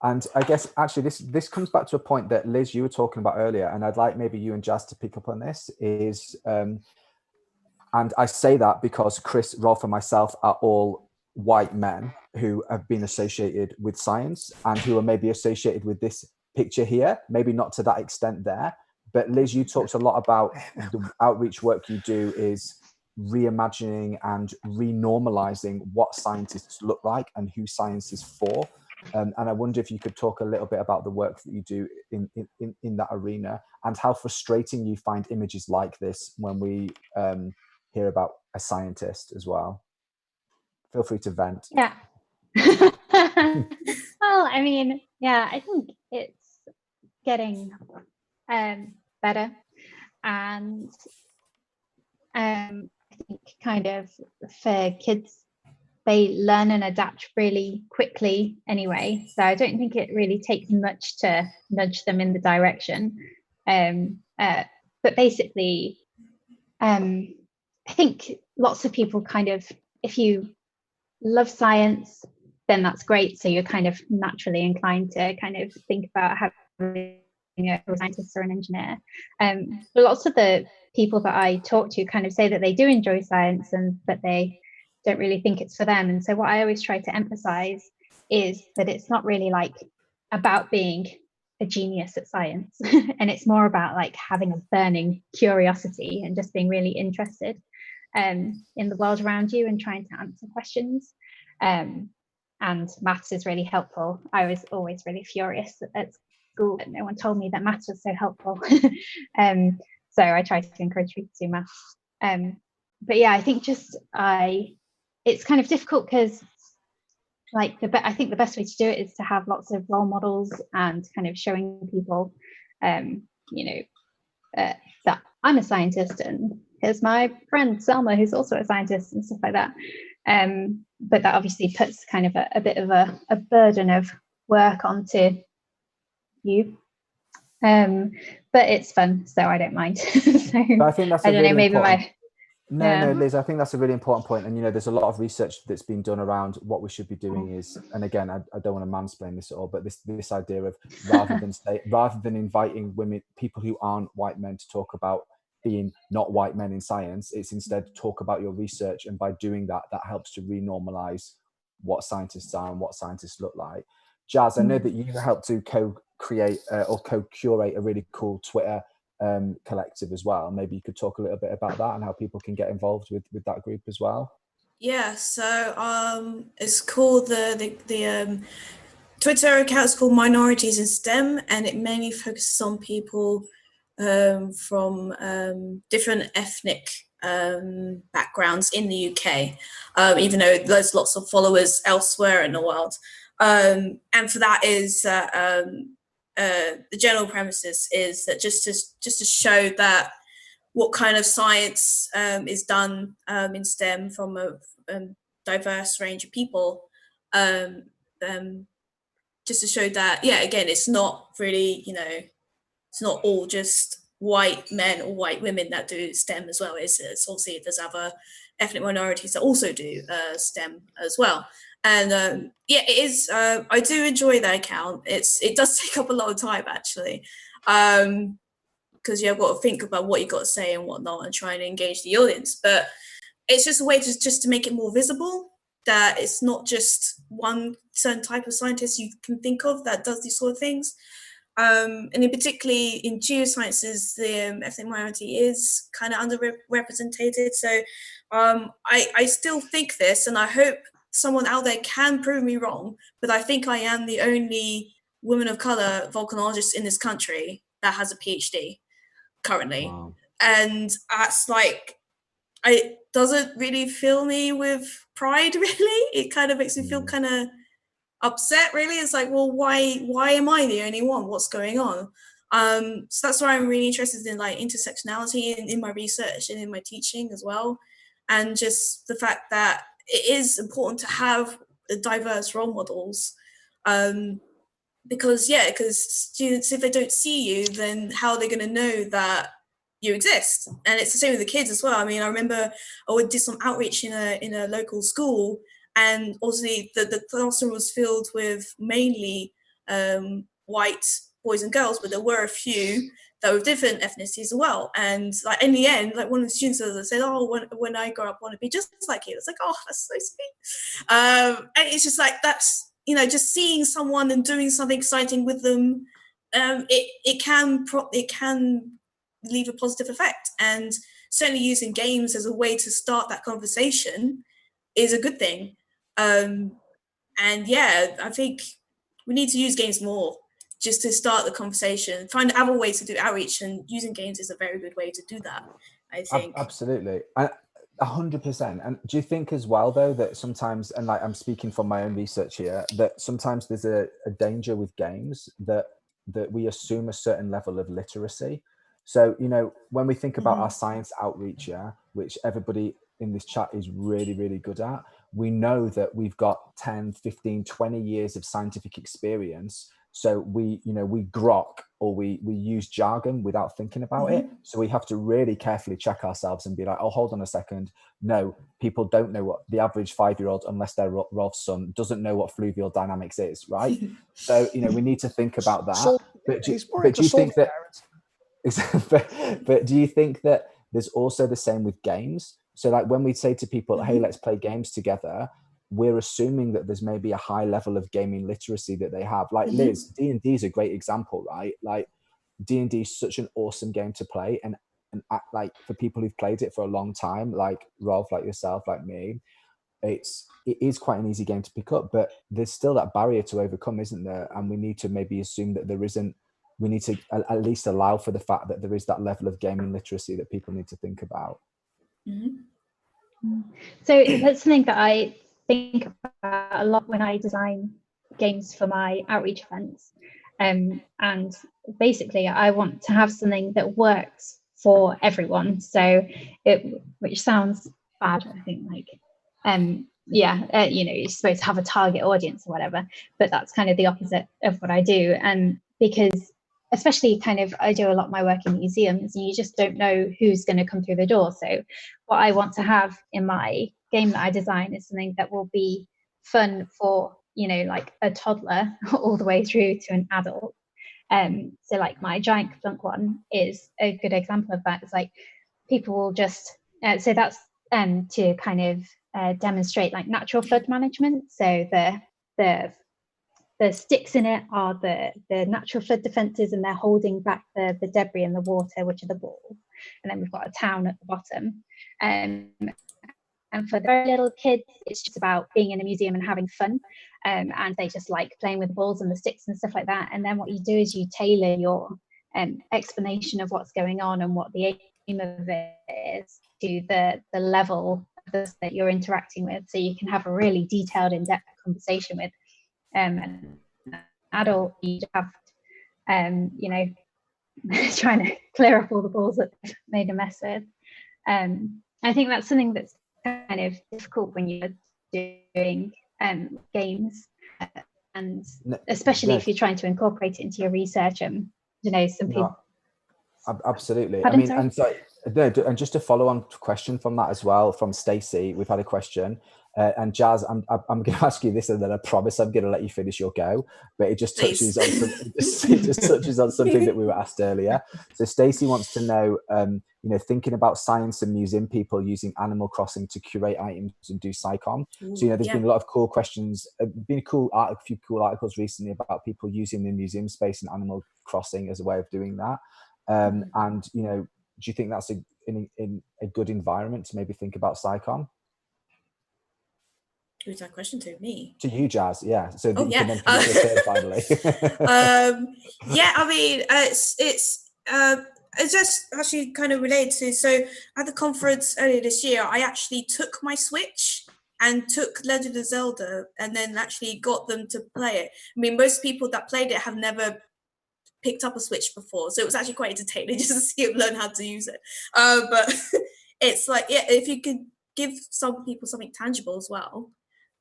And I guess actually this comes back to a point that Liz, you were talking about earlier, and I'd like maybe you and Jazz to pick up on this, is and I say that because Chris, Rolf, and myself are all white men who have been associated with science and who are maybe associated with this picture here, maybe not to that extent there. But Liz, you talked a lot about the outreach work you do is reimagining and renormalizing what scientists look like and who science is for. And I wonder if you could talk a little bit about the work that you do in that arena, and how frustrating you find images like this when we hear about a scientist as well. Feel free to vent. Yeah. Well, I mean, yeah, I think it's getting better, and I think kind of for kids, they learn and adapt really quickly anyway. So I don't think it really takes much to nudge them in the direction. But basically, I think lots of people kind of, if you love science, then that's great. So you're kind of naturally inclined to kind of think about having a scientist or an engineer. But lots of the people that I talk to kind of say that they do enjoy science, and that they don't really think it's for them. And so what I always try to emphasize is that it's not really like about being a genius at science, and it's more about like having a burning curiosity and just being really interested in the world around you and trying to answer questions. And maths is really helpful. I was always really furious at school that no one told me that maths was so helpful. So I try to encourage people to do maths. But yeah, I think it's kind of difficult because like I think the best way to do it is to have lots of role models and kind of showing people, that I'm a scientist and here's my friend Selma, who's also a scientist, and stuff like that. But that obviously puts kind of a bit of a burden of work onto you. But it's fun, so I don't mind. So but I think that's I don't know, maybe my No, Liz, I think that's a really important point. And, there's a lot of research that's been done around what we should be doing is, and again, I don't want to mansplain this at all, but this idea of rather than inviting people who aren't white men to talk about being not white men in science, it's instead talk about your research. And by doing that, that helps to renormalize what scientists are and what scientists look like. Jazz, I know that you helped to co-create or co-curate a really cool Twitter collective as well. Maybe you could talk a little bit about that and how people can get involved with that group as well. Yeah, so it's called the Twitter account is called Minorities in STEM, and it mainly focuses on people from different ethnic backgrounds in the UK, even though there's lots of followers elsewhere in the world. And for that is the general premises is that just to show that what kind of science is done in STEM from a diverse range of people, just to show that, yeah, again, it's not really, it's not all just white men or white women that do STEM as well. It's obviously there's other ethnic minorities that also do STEM as well. And yeah, it is. I do enjoy that account. It does take up a lot of time actually, because you've got to think about what you got to say and whatnot, and trying to engage the audience. But it's just a way to make it more visible, that it's not just one certain type of scientist you can think of that does these sort of things. And in particularly in geosciences, the ethnic minority is kind of underrepresented. So I still think this, and I hope someone out there can prove me wrong, but I think I am the only woman of color volcanologist in this country that has a PhD currently. Wow. And that's like, it doesn't really fill me with pride, really. It kind of makes me feel kind of upset, really. It's like, well, why am I the only one? What's going on? So that's why I'm really interested in like intersectionality in my research and in my teaching as well. And just the fact that it is important to have diverse role models. Because students, if they don't see you, then how are they going to know that you exist? And it's the same with the kids as well. I mean, I remember I did some outreach in a local school, and obviously the classroom was filled with mainly white boys and girls, but there were a few that were different ethnicities as well. And like in the end, like one of the students said, "Oh, when I grow up, I want to be just like you." It's like, oh, that's so sweet. And it's just like, that's, just seeing someone and doing something exciting with them, it can leave a positive effect. And certainly using games as a way to start that conversation is a good thing. And yeah, I think we need to use games more just to start the conversation, find other ways to do outreach, and using games is a very good way to do that, I think. Absolutely. 100%. And do you think as well, though, that sometimes, and like I'm speaking from my own research here, that sometimes there's a danger with games that we assume a certain level of literacy? So, when we think about our science outreach, which everybody in this chat is really, really good at, we know that we've got 10, 15, 20 years of scientific experience. So we grok, or we use jargon without thinking about it. So we have to really carefully check ourselves and be like, oh, hold on a second. No, people don't know what the average 5-year-old, unless they're Rolf's son, doesn't know what fluvial dynamics is, right? So, we need to think about that. But do you think that, but do you think that there's also the same with games? So like when we say to people, hey, let's play games together, we're assuming that there's maybe a high level of gaming literacy that they have. Like Liz, D&D is a great example, right? Like D&D is such an awesome game to play, and like for people who've played it for a long time, like Rolf, like yourself, like me, it is quite an easy game to pick up, but there's still that barrier to overcome, isn't there? And we need to maybe assume that there isn't. We need to at least allow for the fact that there is that level of gaming literacy that people need to think about. So that's something that I think about a lot when I design games for my outreach events. And basically I want to have something that works for everyone. So which sounds bad, I think, like, you're supposed to have a target audience or whatever, but that's kind of the opposite of what I do. And because especially I do a lot of my work in museums, and you just don't know who's going to come through the door. So what I want to have in my game that I design is something that will be fun for, like a toddler all the way through to an adult. So like my giant clunk one is a good example of that. It's like people will just, so that's to kind of demonstrate like natural flood management. So the sticks in it are the natural flood defences, and they're holding back the debris in the water, which are the balls. And then we've got a town at the bottom. And for the very little kids, it's just about being in a museum and having fun. And they just like playing with the balls and the sticks and stuff like that. And then what you do is you tailor your explanation of what's going on and what the aim of it is to the level that you're interacting with. So you can have a really detailed, in-depth conversation with an adult. You have, trying to clear up all the balls that they've made a mess with. I think that's something that's kind of difficult when you're doing games, and especially if you're trying to incorporate it into your research. Some people. Absolutely. Pardon, and just to follow on question from that as well, from Stacey, we've had a question. And Jazz, I'm going to ask you this, and then I promise I'm going to let you finish your go. But it just touches on it just touches on something that we were asked earlier. So Stacey wants to know, thinking about science and museum people using Animal Crossing to curate items and do SciComm. So there's been a lot of cool questions. Been a few cool articles recently about people using the museum space in Animal Crossing as a way of doing that. And do you think that's in a good environment to maybe think about SciComm? Who's that question to? Me? To you, Jazz. Yeah. So that you can then finish your turn finally. Yeah, I mean, it's just actually kind of related to. So at the conference earlier this year, I actually took my Switch and took Legend of Zelda, and then actually got them to play it. I mean, most people that played it have never picked up a Switch before, so it was actually quite entertaining just to see them learn how to use it. But it's like, yeah, if you could give some people something tangible as well,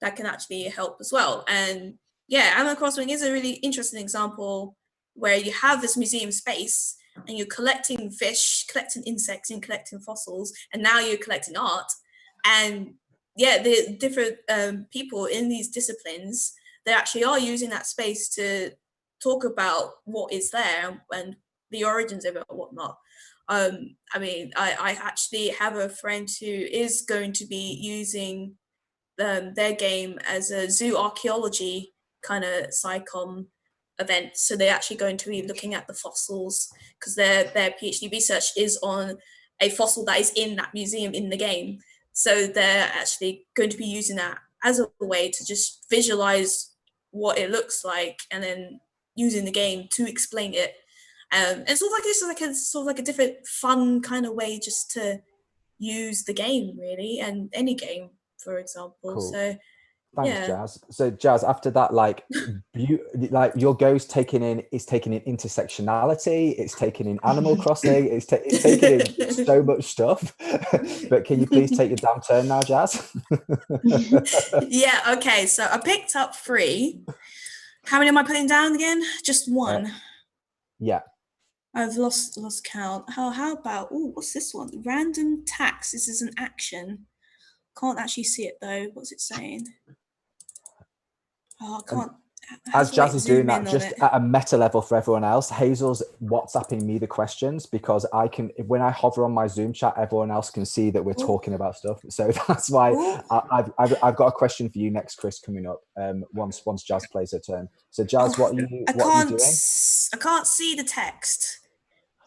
that can actually help as well. And yeah, Animal Crossing is a really interesting example where you have this museum space and you're collecting fish, collecting insects, and collecting fossils, and now you're collecting art. And yeah, the different people in these disciplines, they actually are using that space to talk about what is there and the origins of it or whatnot. I mean, I actually have a friend who is going to be using their game as a zoo archaeology kind of SciComm event. So they're actually going to be looking at the fossils, because their PhD research is on a fossil that is in that museum in the game. So they're actually going to be using that as a way to just visualize what it looks like, and then using the game to explain it. And sort of like this is like a different fun kind of way just to use the game, really, and any game, for example. Cool. So thanks, Jazz. So Jazz, after that, like your go's taking in intersectionality, it's taking in Animal Crossing, it's taking in so much stuff. But can you please take your damn turn now, Jazz? Yeah, okay, so I picked up 3. How many am I putting down again? Just 1. Yeah. I've lost count. How about, what's this one? Random tax. This is an action. Can't actually see it though. What's it saying? Oh, I can't. As Jazz is doing that, just at a meta level for everyone else, Hazel's WhatsApping me the questions, because I can, when I hover on my Zoom chat, everyone else can see that we're talking about stuff. So that's why I've got a question for you next, Chris, coming up. Once Jazz plays her turn. So Jazz, what are you doing? I can't see the text.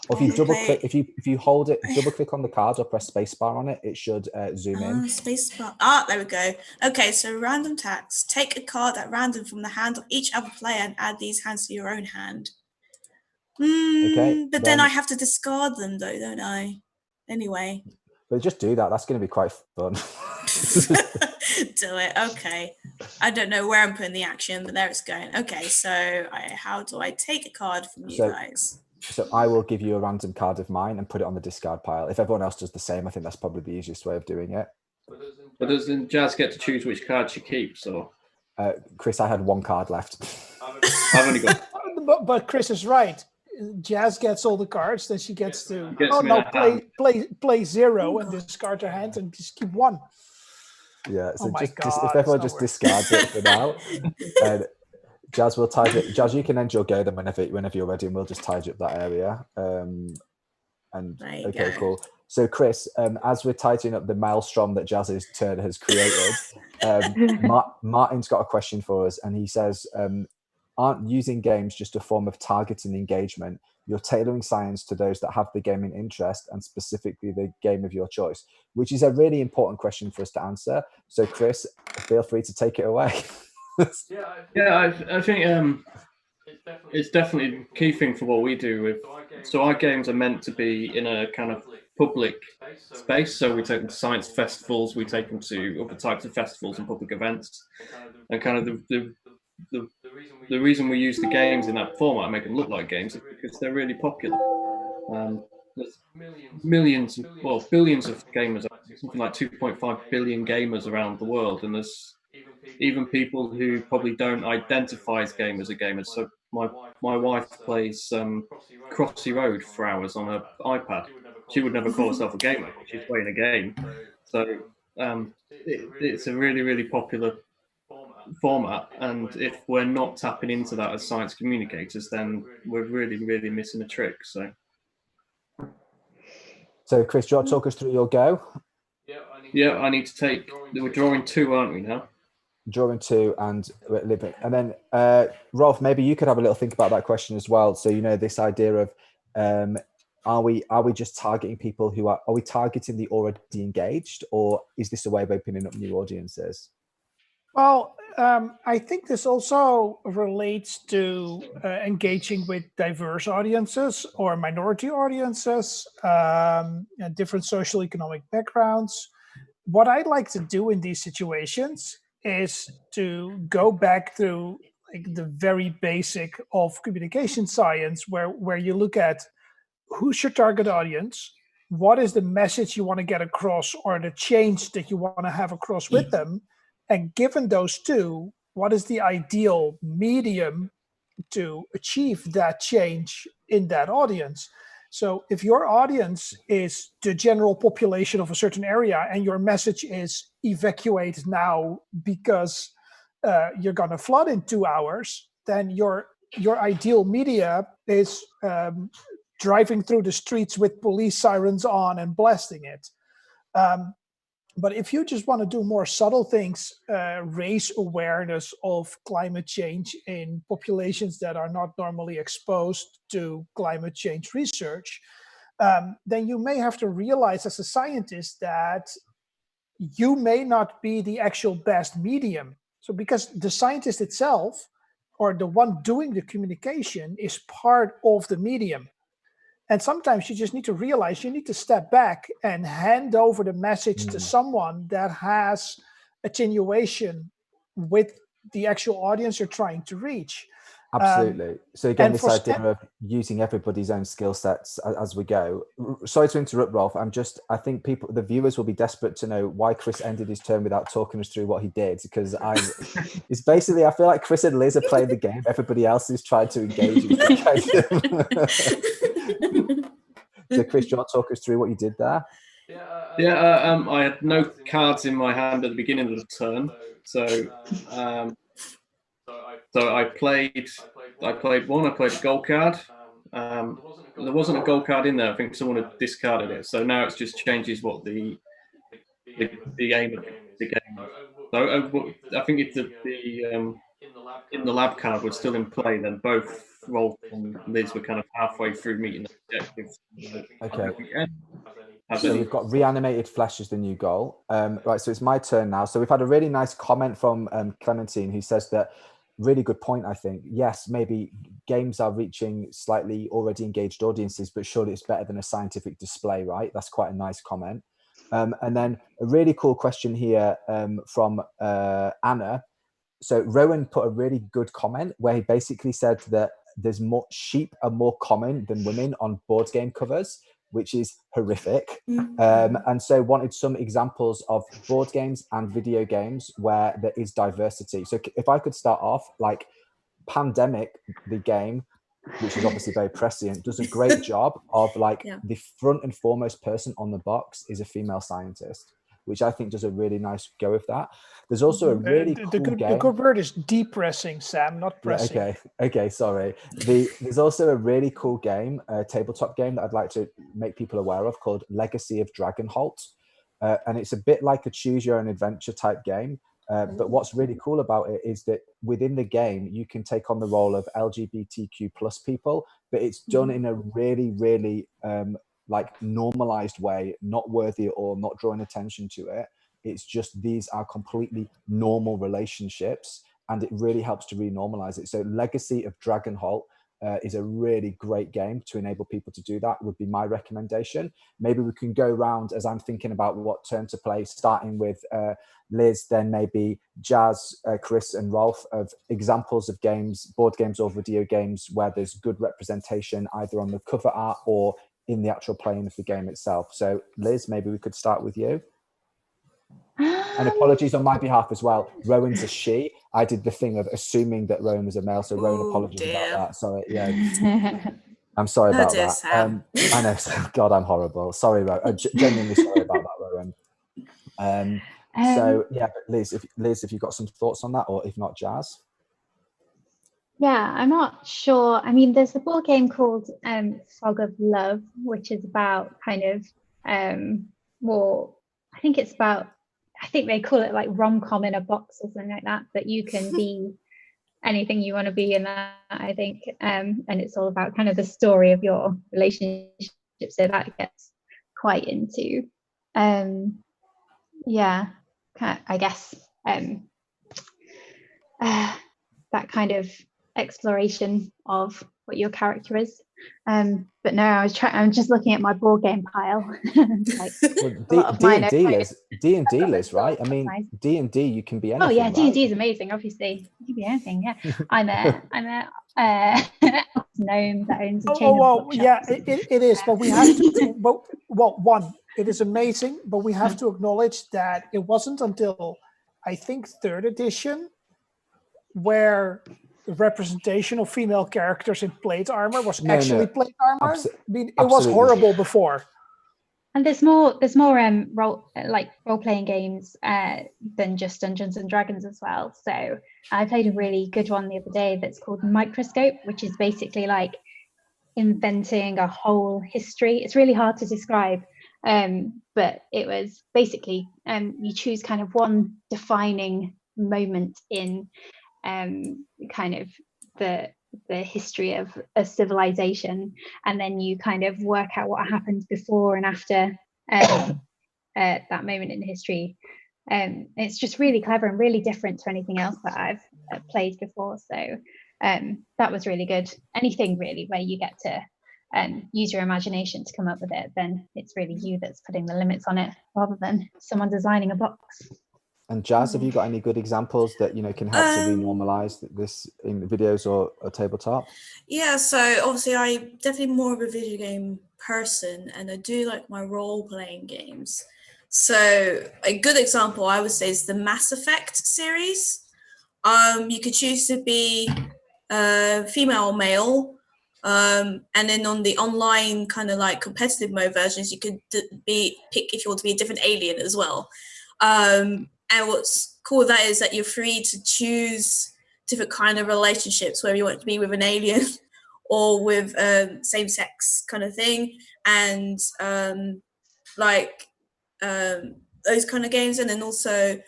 Or if you double click, if you hold it, double click on the card or press spacebar on it, it should zoom in. Spacebar. There we go. Okay, so random tax. Take a card at random from the hand of each other player and add these hands to your own hand. Okay. But then I have to discard them though, don't I? Anyway. But just do that. That's going to be quite fun. Do it. Okay. I don't know where I'm putting the action, but there it's going. Okay, so how do I take a card from you guys? So I will give you a random card of mine and put it on the discard pile. If everyone else does the same, I think that's probably the easiest way of doing it. But doesn't Jazz get to choose which card she keeps? Or Chris, I had 1 card left. I've only got. But Chris is right. Jazz gets all the cards, then she gets to play 0 and discard her hand and just keep 1. Yeah. So if everyone just discards it for now. Jazz will tidy it. Jazz, you can end your go then whenever you're ready, and we'll just tidy up that area. Okay, cool. So Chris, as we're tidying up the maelstrom that Jazz's turn has created, Martin's got a question for us, and he says, aren't using games just a form of targeting engagement? You're tailoring science to those that have the gaming interest and specifically the game of your choice, which is a really important question for us to answer. So Chris, feel free to take it away. I think it's definitely a key thing for what we do. So our games are meant to be in a kind of public space. So we take them to science festivals, we take them to other types of festivals and public events, and kind of the reason we use the games in that format and make them look like games is because they're really popular. There's billions of gamers, something like 2.5 billion gamers around the world, and there's even people who probably don't identify as gamers are gamers. So my wife plays Crossy Road for hours on her iPad. She would never call herself a gamer. She's playing a game. So it's a really, really popular format, and if we're not tapping into that as science communicators, then we're really, really missing a trick. So Chris, do you want to talk us through your go? Yeah, I need to take. We're drawing 2, aren't we now? Drawing 2 and living, and then Rolf, maybe you could have a little think about that question as well. So this idea of are we just targeting people who are we targeting the already engaged, or is this a way of opening up new audiences? Well, I think this also relates to engaging with diverse audiences or minority audiences, and different social economic backgrounds. What I'd like to do in these situations is to go back through like the very basic of communication science, where you look at who's your target audience, what is the message you want to get across, or the change that you want to have across with them, and given those two, what is the ideal medium to achieve that change in that audience? So if your audience is the general population of a certain area and your message is evacuate now because you're going to flood in 2 hours, then your ideal media is driving through the streets with police sirens on and blasting it. But if you just want to do more subtle things, raise awareness of climate change in populations that are not normally exposed to climate change research, then you may have to realize as a scientist that you may not be the actual best medium. So because the scientist itself, or the one doing the communication, is part of the medium. And sometimes you just need to realize you need to step back and hand over the message to someone that has attenuation with the actual audience you're trying to reach. Absolutely. So again, this idea of using everybody's own skill sets as we go. Sorry to interrupt, Rolf. I think the viewers will be desperate to know why Chris ended his turn without talking us through what he did, because it's basically, I feel like Chris and Liz are playing the game. Everybody else is trying to engage. So Chris, do you want to talk us through what you did there? Yeah, I had no cards in my hand at the beginning of the turn, so I played one. I played a gold card. There wasn't a gold card in there. I think someone had discarded it. So now it just changes what the aim of the game is. So I think if the in the lab card was still in play, then both Rolf and Liz were kind of halfway through meeting the objectives. Okay. So we've got reanimated flesh as the new goal. Right, so it's my turn now. So we've had a really nice comment from Clementine, who says that, really good point, I think. Yes, maybe games are reaching slightly already engaged audiences, but surely it's better than a scientific display, right? That's quite a nice comment. And then a really cool question here from Anna. So Rowan put a really good comment where he basically said that sheep are more common than women on board game covers, which is horrific. And so wanted some examples of board games and video games where there is diversity. So if I could start off, like Pandemic, the game, which is obviously very prescient, does a great job of the front and foremost person on the box is a female scientist, which I think does a really nice go of that. There's also a really cool game. The good word is depressing, Sam, not pressing. Yeah, okay, sorry. There's also a really cool game, a tabletop game that I'd like to make people aware of called Legacy of Dragonholt. And it's a bit like a choose your own adventure type game. But what's really cool about it is that within the game, you can take on the role of LGBTQ plus people, but it's done in a really, really normalized way, not worthy or not drawing attention to it. It's just, these are completely normal relationships, and it really helps to re-normalize it. So Legacy of Dragonholt is a really great game to enable people to do that, would be my recommendation. Maybe we can go round as I'm thinking about what turn to play, starting with Liz, then maybe Jazz, Chris and Rolf, of examples of games, board games or video games, where there's good representation either on the cover art or in the actual playing of the game itself. So Liz, maybe we could start with you. And apologies on my behalf as well. Rowan's a she. I did the thing of assuming that Rowan was a male, so Rowan, apologies about that. Sorry, yeah. I'm sorry about that. I know, God, I'm horrible. Sorry, Rowan. Genuinely sorry about that, Rowan. So yeah, but Liz, if you've got some thoughts on that, or if not, Jazz. Yeah, I'm not sure. I mean, there's a board game called Fog of Love, which is about kind of more, I think it's about, I think they call it like rom-com in a box or something like that, but you can be anything you want to be in that, I think. And it's all about kind of the story of your relationship. So that gets quite into, yeah, I guess, that kind of exploration of what your character is. But no, I'm just looking at my board game pile. Like, D&D, Liz, right? I mean, D&D, you can be anything. Oh yeah, right? D&D is amazing. Obviously, you can be anything. Yeah, I'm a gnome that owns a chain of bookshops. Yeah, it is. But we have to. One, it is amazing, but we have to acknowledge that it wasn't until I think 3rd edition where the representation of female characters in plate armor was plate armor. I mean, it was horrible before. And there's more role-playing games than just Dungeons and Dragons as well. So I played a really good one the other day that's called Microscope, which is basically like inventing a whole history. It's really hard to describe, but it was basically you choose kind of one defining moment in kind of the history of a civilization, and then you kind of work out what happened before and after that moment in history. It's just really clever and really different to anything else that I've played before. So that was really good. Anything really where you get to use your imagination to come up with it, then it's really you that's putting the limits on it rather than someone designing a box. And Jazz, have you got any good examples that can help to renormalize this in videos or a tabletop? Yeah, so obviously I'm definitely more of a video game person, and I do like my role-playing games. So a good example I would say is the Mass Effect series. You could choose to be female or male, and then on the online kind of like competitive mode versions, you could pick if you want to be a different alien as well. And what's cool with that is that you're free to choose different kind of relationships, whether you want to be with an alien or with same-sex kind of thing, and those kind of games. And then also,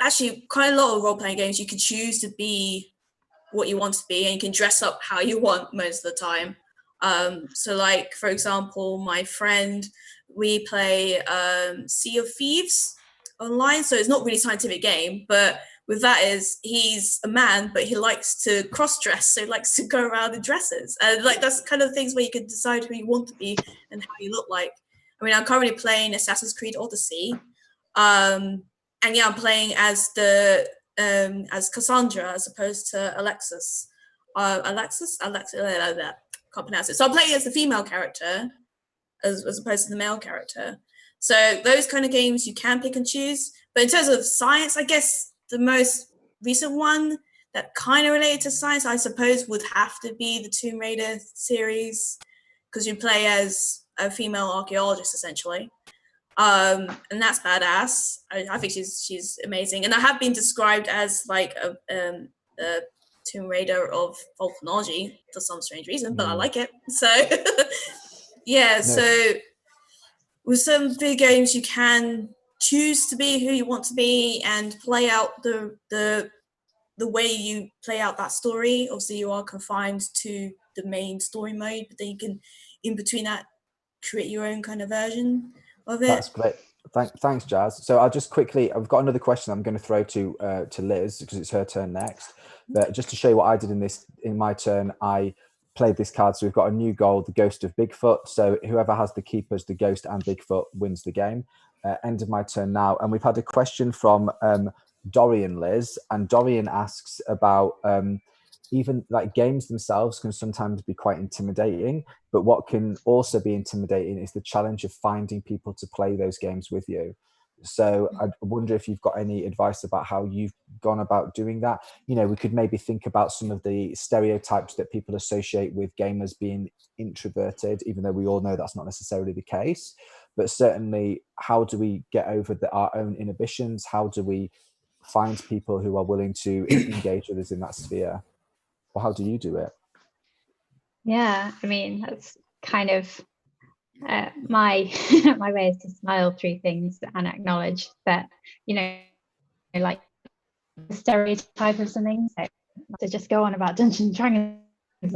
actually quite a lot of role-playing games, you can choose to be what you want to be, and you can dress up how you want most of the time. So like, for example, my friend, we play Sea of Thieves online, so it's not really a scientific game, but with that is he's a man, but he likes to cross-dress, so he likes to go around in dresses, and like that's kind of things where you can decide who you want to be and how you look like. I mean, I'm currently playing Assassin's Creed Odyssey, and yeah, I'm playing as as Cassandra as opposed to Alexis. Alexis, can't pronounce it. So I'm playing as the female character as opposed to the male character. So those kind of games you can pick and choose. But in terms of science, I guess the most recent one that kind of related to science, I suppose, would have to be the Tomb Raider series, because you play as a female archaeologist essentially, and that's badass. I think she's amazing, and I have been described as like a Tomb Raider of volcanology for some strange reason, but I like it. So yeah, no. So with some big games, you can choose to be who you want to be and play out the way you play out that story. Obviously, you are confined to the main story mode, but then you can, in between that, create your own kind of version of it. That's great. Thanks, Jazz. So I'll just quickly, I've got another question I'm going to throw to Liz, because it's her turn next. But just to show you what I did in my turn, I played this card. So we've got a new goal, the Ghost of Bigfoot. So whoever has the keepers, the Ghost and Bigfoot, wins the game. End of my turn now. And we've had a question from Dorian, Liz. And Dorian asks about even like games themselves can sometimes be quite intimidating, but what can also be intimidating is the challenge of finding people to play those games with you. So I wonder if you've got any advice about how you've gone about doing that. You know, we could maybe think about some of the stereotypes that people associate with gamers being introverted, even though we all know that's not necessarily the case. But certainly, how do we get over our own inhibitions? How do we find people who are willing to engage with us in that sphere? Or how do you do it? Yeah, I mean, that's kind of my my way is to smile through things and acknowledge that, you know, like the stereotype of something. So not to just go on about Dungeons and Dragons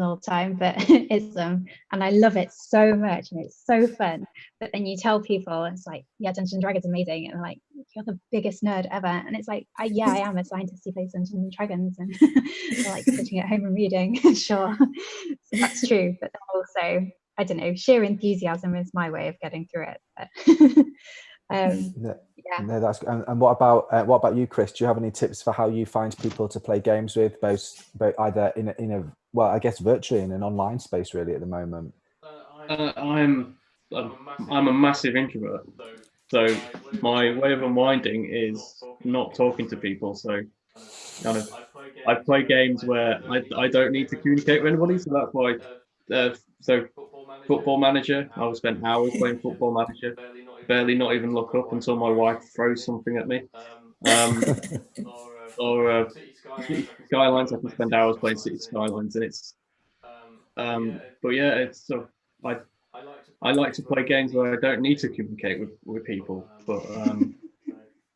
all the time, but it's and I love it so much and it's so fun. But then you tell people, it's like, yeah, Dungeons and Dragons is amazing, and like, you're the biggest nerd ever. And it's like, yeah, I am a scientist who plays Dungeons and Dragons, and I like sitting at home and reading. Sure, so that's true. But also, I don't know, sheer enthusiasm is my way of getting through it. But, yeah. No, that's and what about you, Chris? Do you have any tips for how you find people to play games with, both either in a well, I guess virtually in an online space, really, at the moment? I'm a massive introvert, so my way of unwinding is not talking to people. So kind of, I play games where I don't need to communicate with anybody. So that's why. So Football Manager, I will spend hours playing Football Manager, barely not even look up until my wife throws something at me. Or City Skylines, I can spend hours playing City Skylines, and it's but yeah, it's so I like to play games where I don't need to communicate with people, but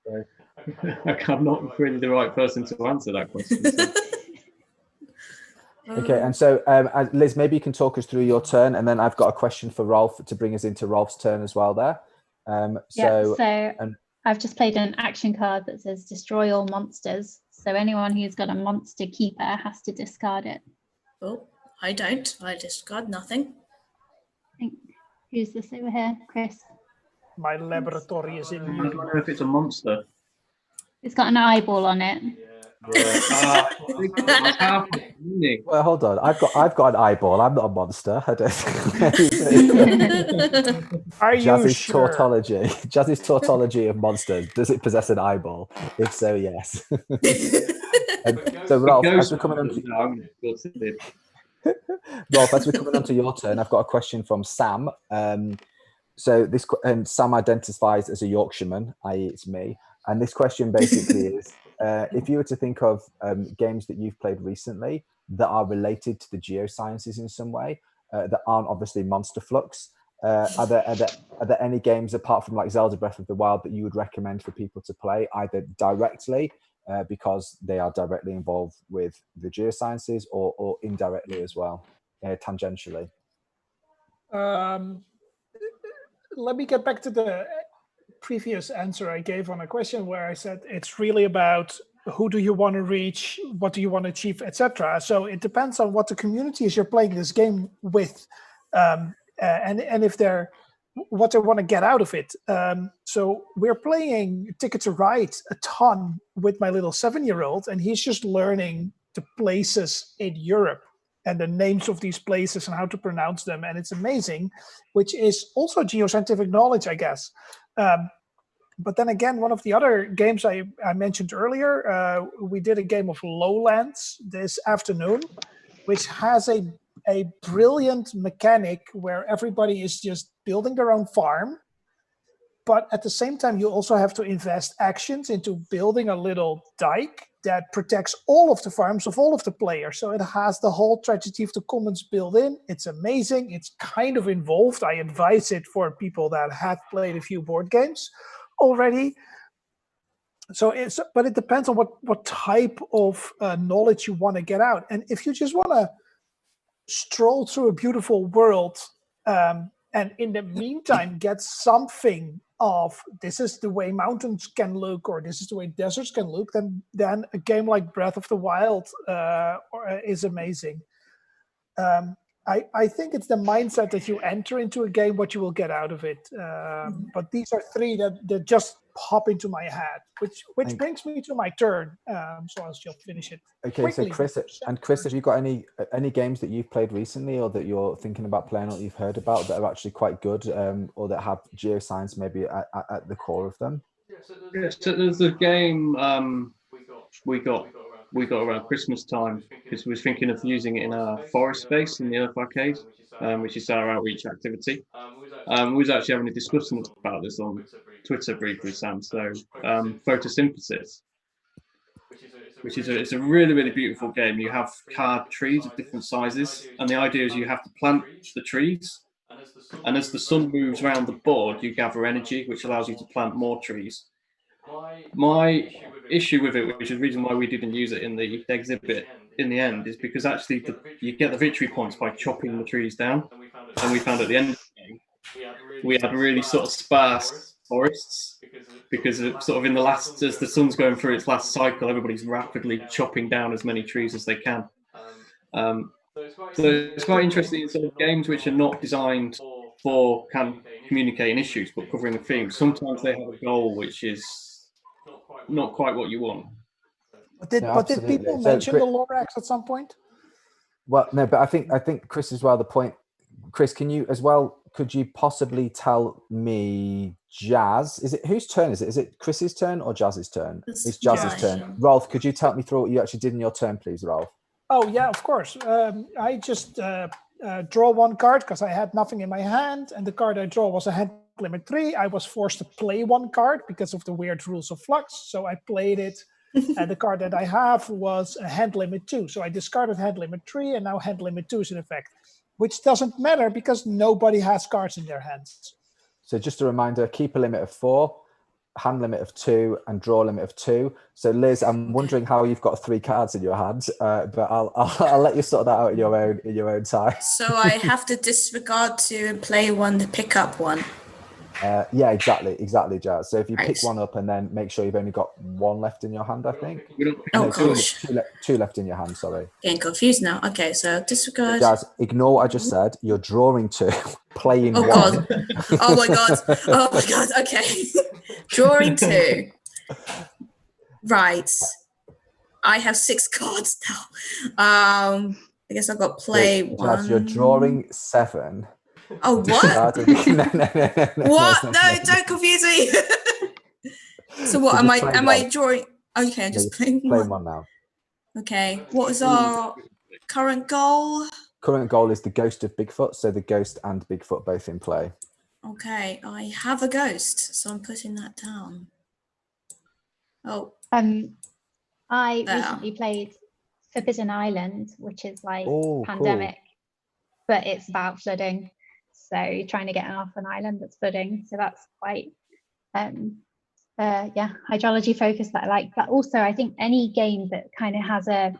so, I'm not really the right person to answer that question. So. Okay, and so Liz, maybe you can talk us through your turn, and then I've got a question for Rolf to bring us into Rolf's turn as well there. So I've just played an action card that says destroy all monsters. So anyone who's got a monster keeper has to discard it. Oh, I don't. I discard nothing. Who's this over here? Chris? My laboratory is in I don't know if it's a monster. It's got an eyeball on it. Yeah. Well, hold on. I've got an eyeball. I'm not a monster. I don't. Are you Jazzy's sure? tautology. Jazzy's tautology of monsters. Does it possess an eyeball? If so, yes. So Rolf, as we're coming on to Rolf, as we're coming onto your turn, I've got a question from Sam. So this Sam identifies as a Yorkshireman, i.e., it's me. And this question basically is, if you were to think of games that you've played recently that are related to the geosciences in some way, that aren't obviously Monster Flux, are there any games apart from like Zelda Breath of the Wild that you would recommend for people to play, either directly because they are directly involved with the geosciences, or indirectly as well, tangentially? Let me get back to the previous answer I gave on a question where I said it's really about who do you want to reach, what do you want to achieve, etc. So it depends on what the community is you're playing this game with, and if they're what they want to get out of it. So we're playing Ticket to Ride a ton with my little 7-year-old, and he's just learning the places in Europe and the names of these places and how to pronounce them, and it's amazing, which is also geoscientific knowledge, I guess. But then again, one of the other games I mentioned earlier, we did a game of Lowlands this afternoon, which has a brilliant mechanic where everybody is just building their own farm. But at the same time, you also have to invest actions into building a little dike that protects all of the farms of all of the players. So it has the whole tragedy of the commons built in. It's amazing. It's kind of involved. I advise it for people that have played a few board games already. So but it depends on what type of knowledge you want to get out. And if you just want to stroll through a beautiful world, and in the meantime get something of this is the way mountains can look, or this is the way deserts can look, then a game like Breath of the Wild is amazing. I think it's the mindset that you enter into a game, what you will get out of it. But these are three that just pop into my head, which brings me to my turn. So I'll just finish it. Okay, quickly. so Chris, have you got any games that you've played recently, or that you're thinking about playing, or you've heard about that are actually quite good, or that have geoscience maybe at the core of them? Yeah, so there's a game we got around Christmas time because we was thinking of using it in our forest space in the Earth Arcade, which is our outreach activity. We was actually having a discussion about this on Twitter briefly, Sam. So photosynthesis, which is it's a really beautiful game. You have card trees of different sizes, and the idea is you have to plant the trees, and as the sun moves around the board, you gather energy, which allows you to plant more trees. My issue with it, which is the reason why we didn't use it in the exhibit in the end, is because actually you get the victory points by chopping the trees down, and we found at the end of the game we had really sort of sparse forests because of, sort of in the last, as the sun's going through its last cycle, everybody's rapidly chopping down as many trees as they can. So it's quite interesting in sort of games which are not designed for communicating issues but covering a theme. Sometimes they have a goal which is not quite what you want. But did people mention the Lorax at some point? Well, no, but I think Chris as well. The point, Chris, can you as well? Could you possibly tell me, Jazz? Is it whose turn is it? Is it Chris's turn or Jazz's turn? It's Jazz's turn. Rolf, could you tell me through what you actually did in your turn, please, Rolf? Oh yeah, of course. I just draw one card because I had nothing in my hand, and the card I draw was a hand limit 3. I was forced to play one card because of the weird rules of Flux, so I played it. And the card that I have was a hand limit 2. So I discarded hand limit 3, and now hand limit 2 is in effect, which doesn't matter because nobody has cards in their hands. So just a reminder, keep a limit of 4, hand limit of 2, and draw limit of 2. So Liz, I'm wondering how you've got 3 cards in your hands, but I'll let you sort that out in your own time. So I have to disregard 2 and play 1 to pick up 1. Yeah, exactly, Jazz. So if you pick one up and then make sure you've only got 1 left in your hand, I think. Oh gosh, 2 left in your hand. Sorry. Getting confused now. Okay, so disregard. Jazz, ignore what I just said. You're drawing 2, playing 1. God. Oh my god. Oh my god. Okay, drawing 2. Right. I have 6 cards now. I guess I've got play 1. Jazz, you're drawing 7. Oh, what? No, what? No, don't confuse me. So what am I drawing? Okay, I'm just playing one now. Okay, what is our current goal? Current goal is the ghost of Bigfoot, so the ghost and Bigfoot both in play. Okay, I have a ghost, so I'm putting that down. Oh. I recently played Forbidden Island, which is like pandemic, cool. But it's about flooding. So you're trying to get off an island that's flooding. So that's quite, hydrology focused that I like. But also I think any game that kind of has a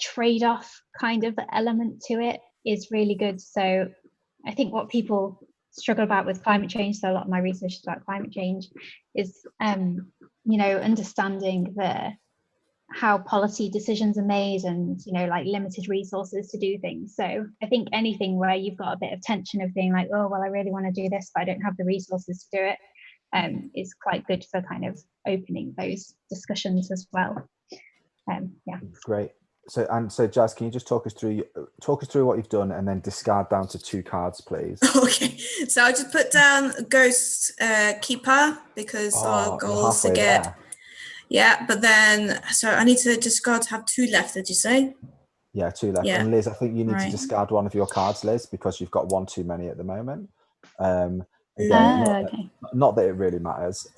trade-off kind of element to it is really good. So I think what people struggle about with climate change, so a lot of my research is about climate change, is, understanding how policy decisions are made and, limited resources to do things. So I think anything where you've got a bit of tension of being like, oh, well, I really want to do this, but I don't have the resources to do it, is quite good for kind of opening those discussions as well. Great. So Jazz, can you just talk us through what you've done and then discard down to 2 cards, please? Okay. So I just put down Ghost Keeper because our goal is to get... There. Yeah, but then, so I need to discard to have 2 left, did you say? Yeah, 2 left. Yeah. And Liz, I think you need to discard one of your cards, Liz, because you've got 1 too many at the moment. Okay. Not that it really matters.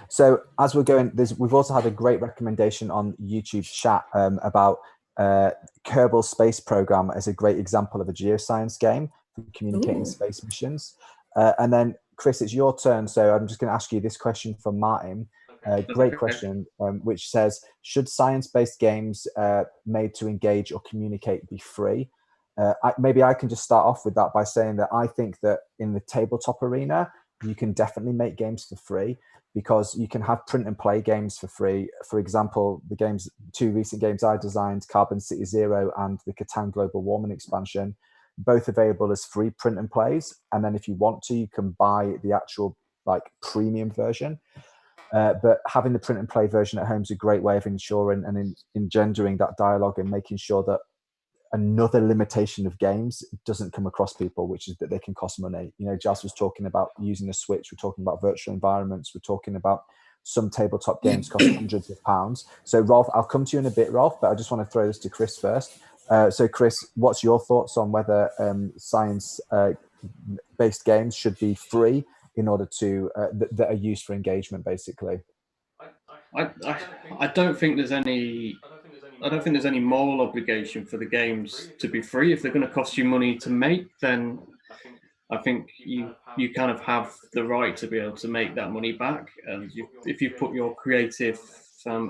So as we're going, we've also had a great recommendation on YouTube chat about Kerbal Space Program as a great example of a geoscience game for communicating space missions. And then, Chris, it's your turn. So I'm just going to ask you this question from Martin. Great question, which says, should science-based games made to engage or communicate be free? Maybe I can just start off with that by saying that I think that in the tabletop arena, you can definitely make games for free because you can have print and play games for free. For example, the 2 recent games I designed, Carbon City Zero and the Catan Global Warming expansion, both available as free print and plays. And then if you want to, you can buy the actual premium version. But having the print and play version at home is a great way of ensuring and engendering that dialogue and making sure that another limitation of games doesn't come across people, which is that they can cost money. You know, Jas was talking about using a Switch. We're talking about virtual environments. We're talking about some tabletop games cost hundreds of pounds. So Rolf, I'll come to you in a bit, Rolf, but I just want to throw this to Chris first. So Chris, what's your thoughts on whether science-based games should be free in order to that are used for engagement, basically? I don't think there's any. I don't think there's any moral obligation for the games to be free. If they're going to cost you money to make, then I think you kind of have the right to be able to make that money back. And if you put your creative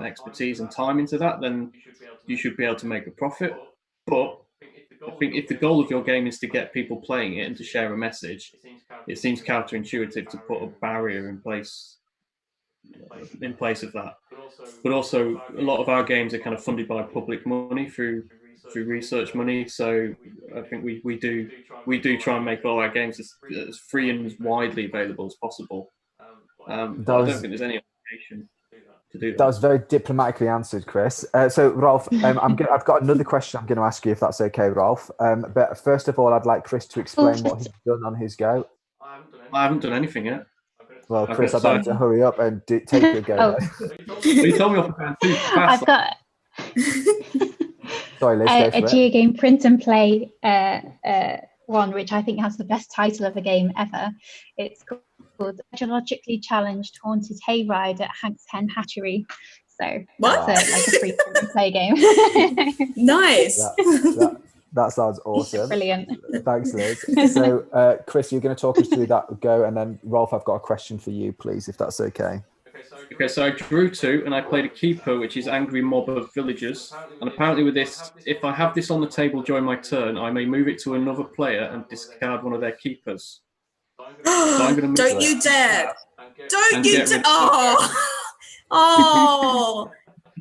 expertise and time into that, then you should be able to make a profit. But I think if the goal of your game is to get people playing it and to share a message, it seems counterintuitive to put a barrier in place of that. But also, a lot of our games are kind of funded by public money through research money. So I think we do try and make all our games as free and as widely available as possible. But I don't think there's any obligation to do that. That was very diplomatically answered, Chris. So Rolf, I've got another question I'm going to ask you, if that's okay, Rolf. But first of all, I'd like Chris to explain what he's done on his go. I haven't done anything yet. Well, Chris, I'd like to hurry up and take your go. You told me off about too fast. I've got Sorry, Liz, a Geo-game print and play one, which I think has the best title of a game ever. It's called Geologically Challenged Haunted Hayride at Hank's Hen Hatchery. So that's like a free print and play game. Nice. That sounds awesome. Brilliant. Thanks, Liz. So, Chris, you're going to talk us through that go, and then Rolf, I've got a question for you, please, if that's okay. Okay, so I drew 2, and I played a keeper, which is angry mob of villagers. And apparently with this, if I have this on the table during my turn, I may move it to another player and discard one of their keepers. So Don't you dare! Don't you dare! Oh,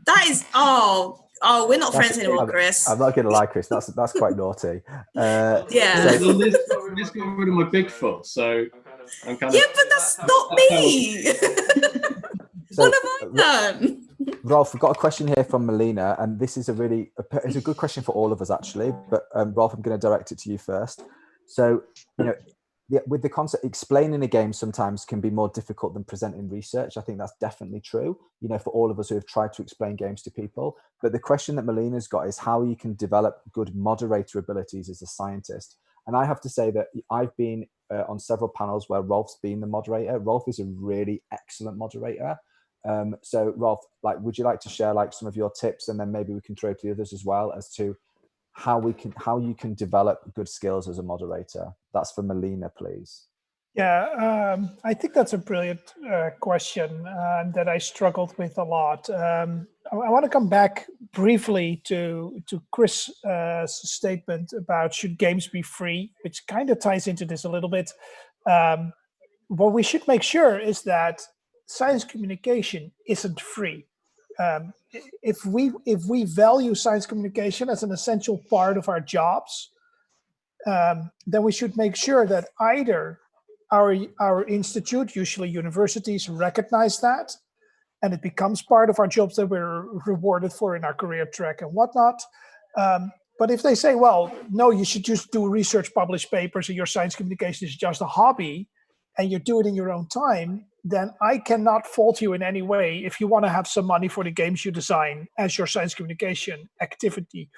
that is Oh, we're not friends anymore, Chris. I'm not going to lie, Chris. That's quite naughty. Yeah. So Liz got rid of my Bigfoot, so I'm kind of. Yeah, but that's not me. What have I done? Rolf, we've got a question here from Melina, and this is it's a good question for all of us, actually. But Rolf, I'm going to direct it to you first. So, with the concept, explaining a game sometimes can be more difficult than presenting research. I think that's definitely true, for all of us who have tried to explain games to people. But the question that Melina's got is how you can develop good moderator abilities as a scientist. And I have to say that I've been on several panels where Rolf's been the moderator. Rolf is a really excellent moderator. So Rolf, would you like to share some of your tips, and then maybe we can throw to the others as well as to how you can develop good skills as a moderator? That's for Melina, please. Yeah, I think that's a brilliant question that I struggled with a lot. I want to come back briefly to Chris' statement about should games be free, which kind of ties into this a little bit. What we should make sure is that science communication isn't free. If we value science communication as an essential part of our jobs, then we should make sure that either our institute, usually universities, recognize that, and it becomes part of our jobs that we're rewarded for in our career track and whatnot. But if they say, well, no, you should just do research, publish papers, and your science communication is just a hobby, and you do it in your own time, then I cannot fault you in any way if you want to have some money for the games you design as your science communication activity.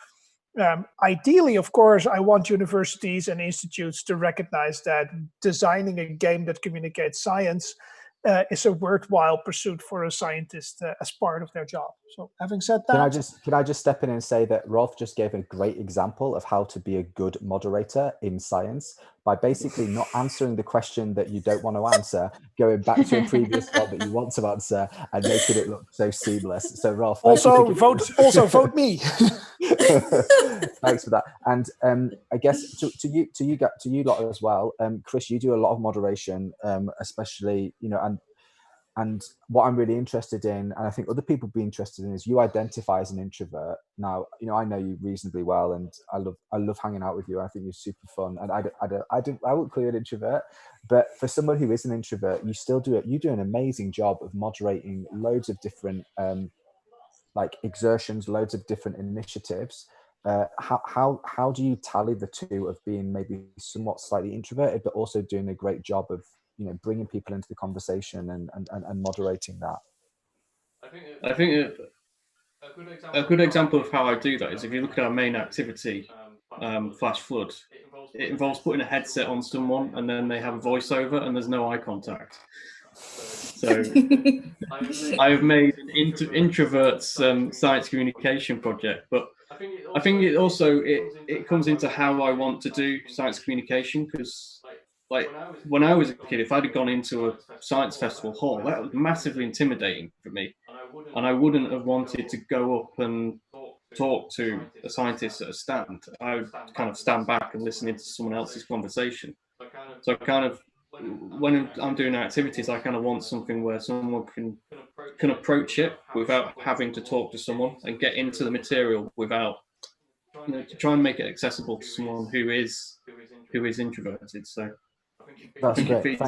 Ideally, of course, I want universities and institutes to recognize that designing a game that communicates science is a worthwhile pursuit for a scientist as part of their job. So having said that... Can I just step in and say that Rolf just gave a great example of how to be a good moderator in science by basically not answering the question that you don't want to answer, going back to a previous one that you want to answer, and making it look so seamless. So Rolf, also vote me. Thanks for that. And I guess to you lot as well, Chris, you do a lot of moderation, especially and what I'm really interested in, and I think other people be interested in, is you identify as an introvert. Now, I know you reasonably well, and I love hanging out with you. I think you're super fun, and I won't call you an introvert, but for someone who is an introvert, you still do it. You do an amazing job of moderating loads of different exertions, loads of different initiatives. how do you tally the two of being maybe somewhat slightly introverted, but also doing a great job of, you know, bringing people into the conversation and moderating that? I think a good example of how I do that is if you look at our main activity, Flash Flood, it involves putting a headset on someone and then they have a voiceover and there's no eye contact. So I have made an introvert's science communication project, but I think it also it comes into how I want to do science communication, because like when I was a kid, if I'd have gone into a science festival hall, that was massively intimidating for me, and I wouldn't have wanted to go up and talk to a scientist at a stand. I would kind of stand back and listen into someone else's conversation. So I kind of, when I'm doing activities, I kind of want something where someone can approach it without having to talk to someone and get into the material without, you know, to try and make it accessible to someone who is introverted. So that's great.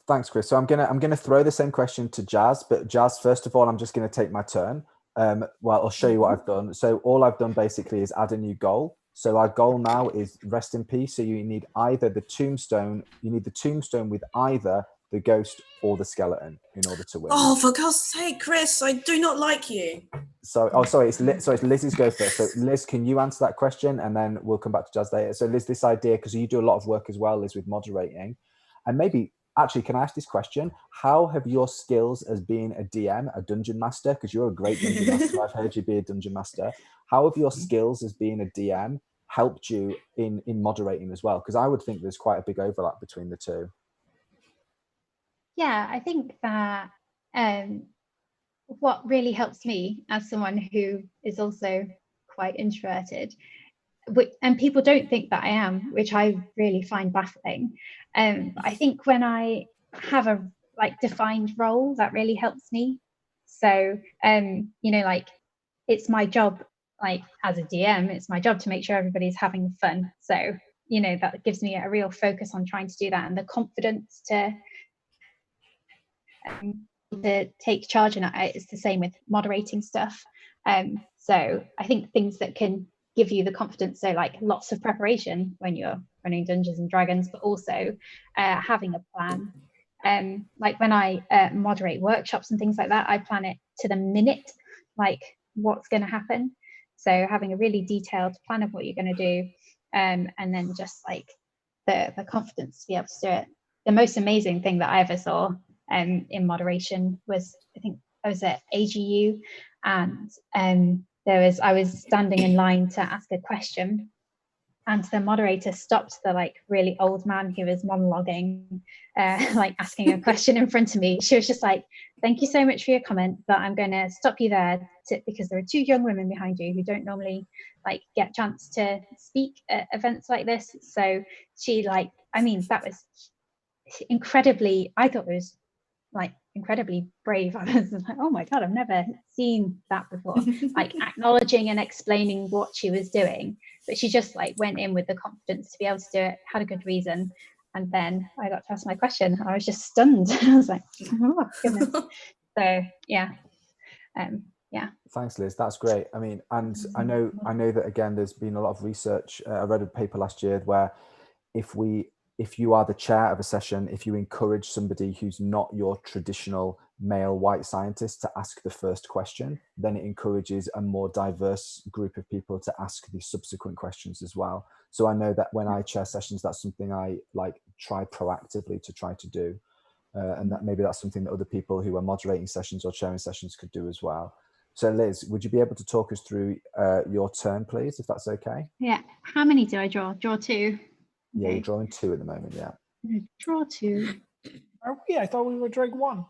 Thanks, Chris. So I'm gonna throw the same question to Jazz, but Jazz, first of all, I'm just gonna take my turn. Well, I'll show you what I've done. So all I've done basically is add a new goal. So our goal now is rest in peace. So you need either the tombstone, with either the ghost or the skeleton in order to win. Oh, for God's sake, Chris, I do not like you. So, it's Liz's go first. So Liz, can you answer that question? And then we'll come back to Jazz later. So Liz, this idea, because you do a lot of work as well, Liz, with moderating. And maybe, actually, can I ask this question? How have your skills as being a DM, a dungeon master, because you're a great dungeon master, I've heard you be a dungeon master. How have your skills as being a DM helped you in moderating as well? Because I would think there's quite a big overlap between the two. Yeah, I think that what really helps me as someone who is also quite introverted, and people don't think that I am, which I really find baffling. I think when I have a defined role, that really helps me. So, you know, like it's my job, like as a DM, it's my job to make sure everybody's having fun. So, you know, that gives me a real focus on trying to do that, and the confidence to take charge. And it's the same with moderating stuff. So I think things that can give you the confidence, so like lots of preparation when you're running Dungeons and Dragons, but also having a plan. Like when I moderate workshops and things like that, I plan it to the minute, like what's going to happen. So having a really detailed plan of what you're going to do, and then just like the confidence to be able to do it. The most amazing thing that I ever saw in moderation was, I think I was at EGU, and I was standing in line to ask a question, and the moderator stopped the like really old man who was monologuing, like asking a question in front of me. She was just like, "Thank you so much for your comment, but I'm going to stop you there because there are two young women behind you who don't normally like get a chance to speak at events like this." So she that was incredibly, I thought it was like incredibly brave. I was like, oh my God, I've never seen that before. Like acknowledging and explaining what she was doing, but she just like went in with the confidence to be able to do it, had a good reason. And then I got to ask my question. I was just stunned. I was like, oh goodness. So yeah. Yeah. Thanks, Liz. That's great. I mean, and I know that again, there's been a lot of research. I read a paper last year where if you are the chair of a session, if you encourage somebody who's not your traditional male white scientist to ask the first question, then it encourages a more diverse group of people to ask the subsequent questions as well. So I know that when I chair sessions, that's something I like try proactively to try to do. And that maybe that's something that other people who are moderating sessions or chairing sessions could do as well. So Liz, would you be able to talk us through your turn, please, if that's okay? Yeah. How many do I draw? Draw two. Yeah, you're drawing two at the moment, yeah. Draw two. Are we? I thought we were drawing one.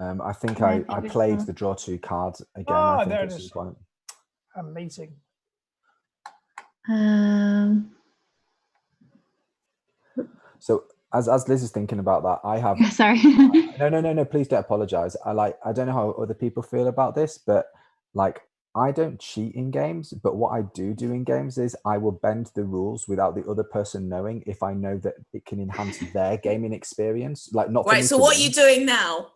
I think I played the draw two card again. Oh, I think there it is. Amazing. So as Liz is thinking about that, I have sorry. No, please don't apologize. I don't know how other people feel about this, but like I don't cheat in games, but what I do in games is I will bend the rules without the other person knowing, if I know that it can enhance their gaming experience. Like not right. So what are you doing now?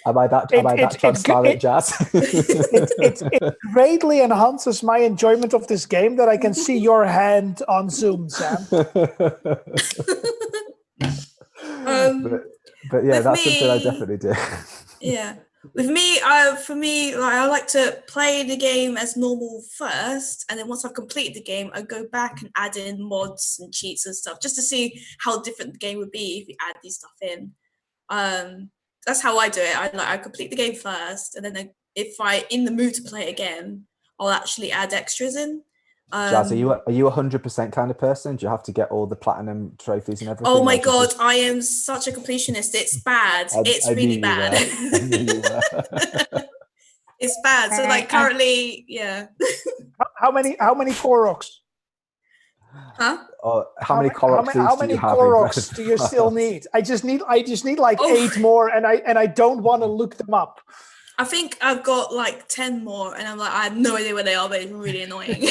Am I that transparent, Jazz? It greatly enhances my enjoyment of this game that I can see your hand on Zoom, Sam. But yeah, that's me, something I definitely do. Yeah. With me, for me, like, I like to play the game as normal first, and then once I've completed the game, I go back and add in mods and cheats and stuff just to see how different the game would be if you add these stuff in. That's how I do it. I complete the game first, and then if I'm in the mood to play it again, I'll actually add extras in. Jazz, are you 100% kind of person? Do you have to get all the platinum trophies and everything? Oh my god, I am such a completionist. It's bad. It's really bad. I knew you were. It's bad. So like currently, yeah. How many Koroks? Huh? How many Koroks do you still need? I just need like 8 more, and I don't want to look them up. I think I've got like 10 more, and I'm like, I have no idea where they are, but it's really annoying.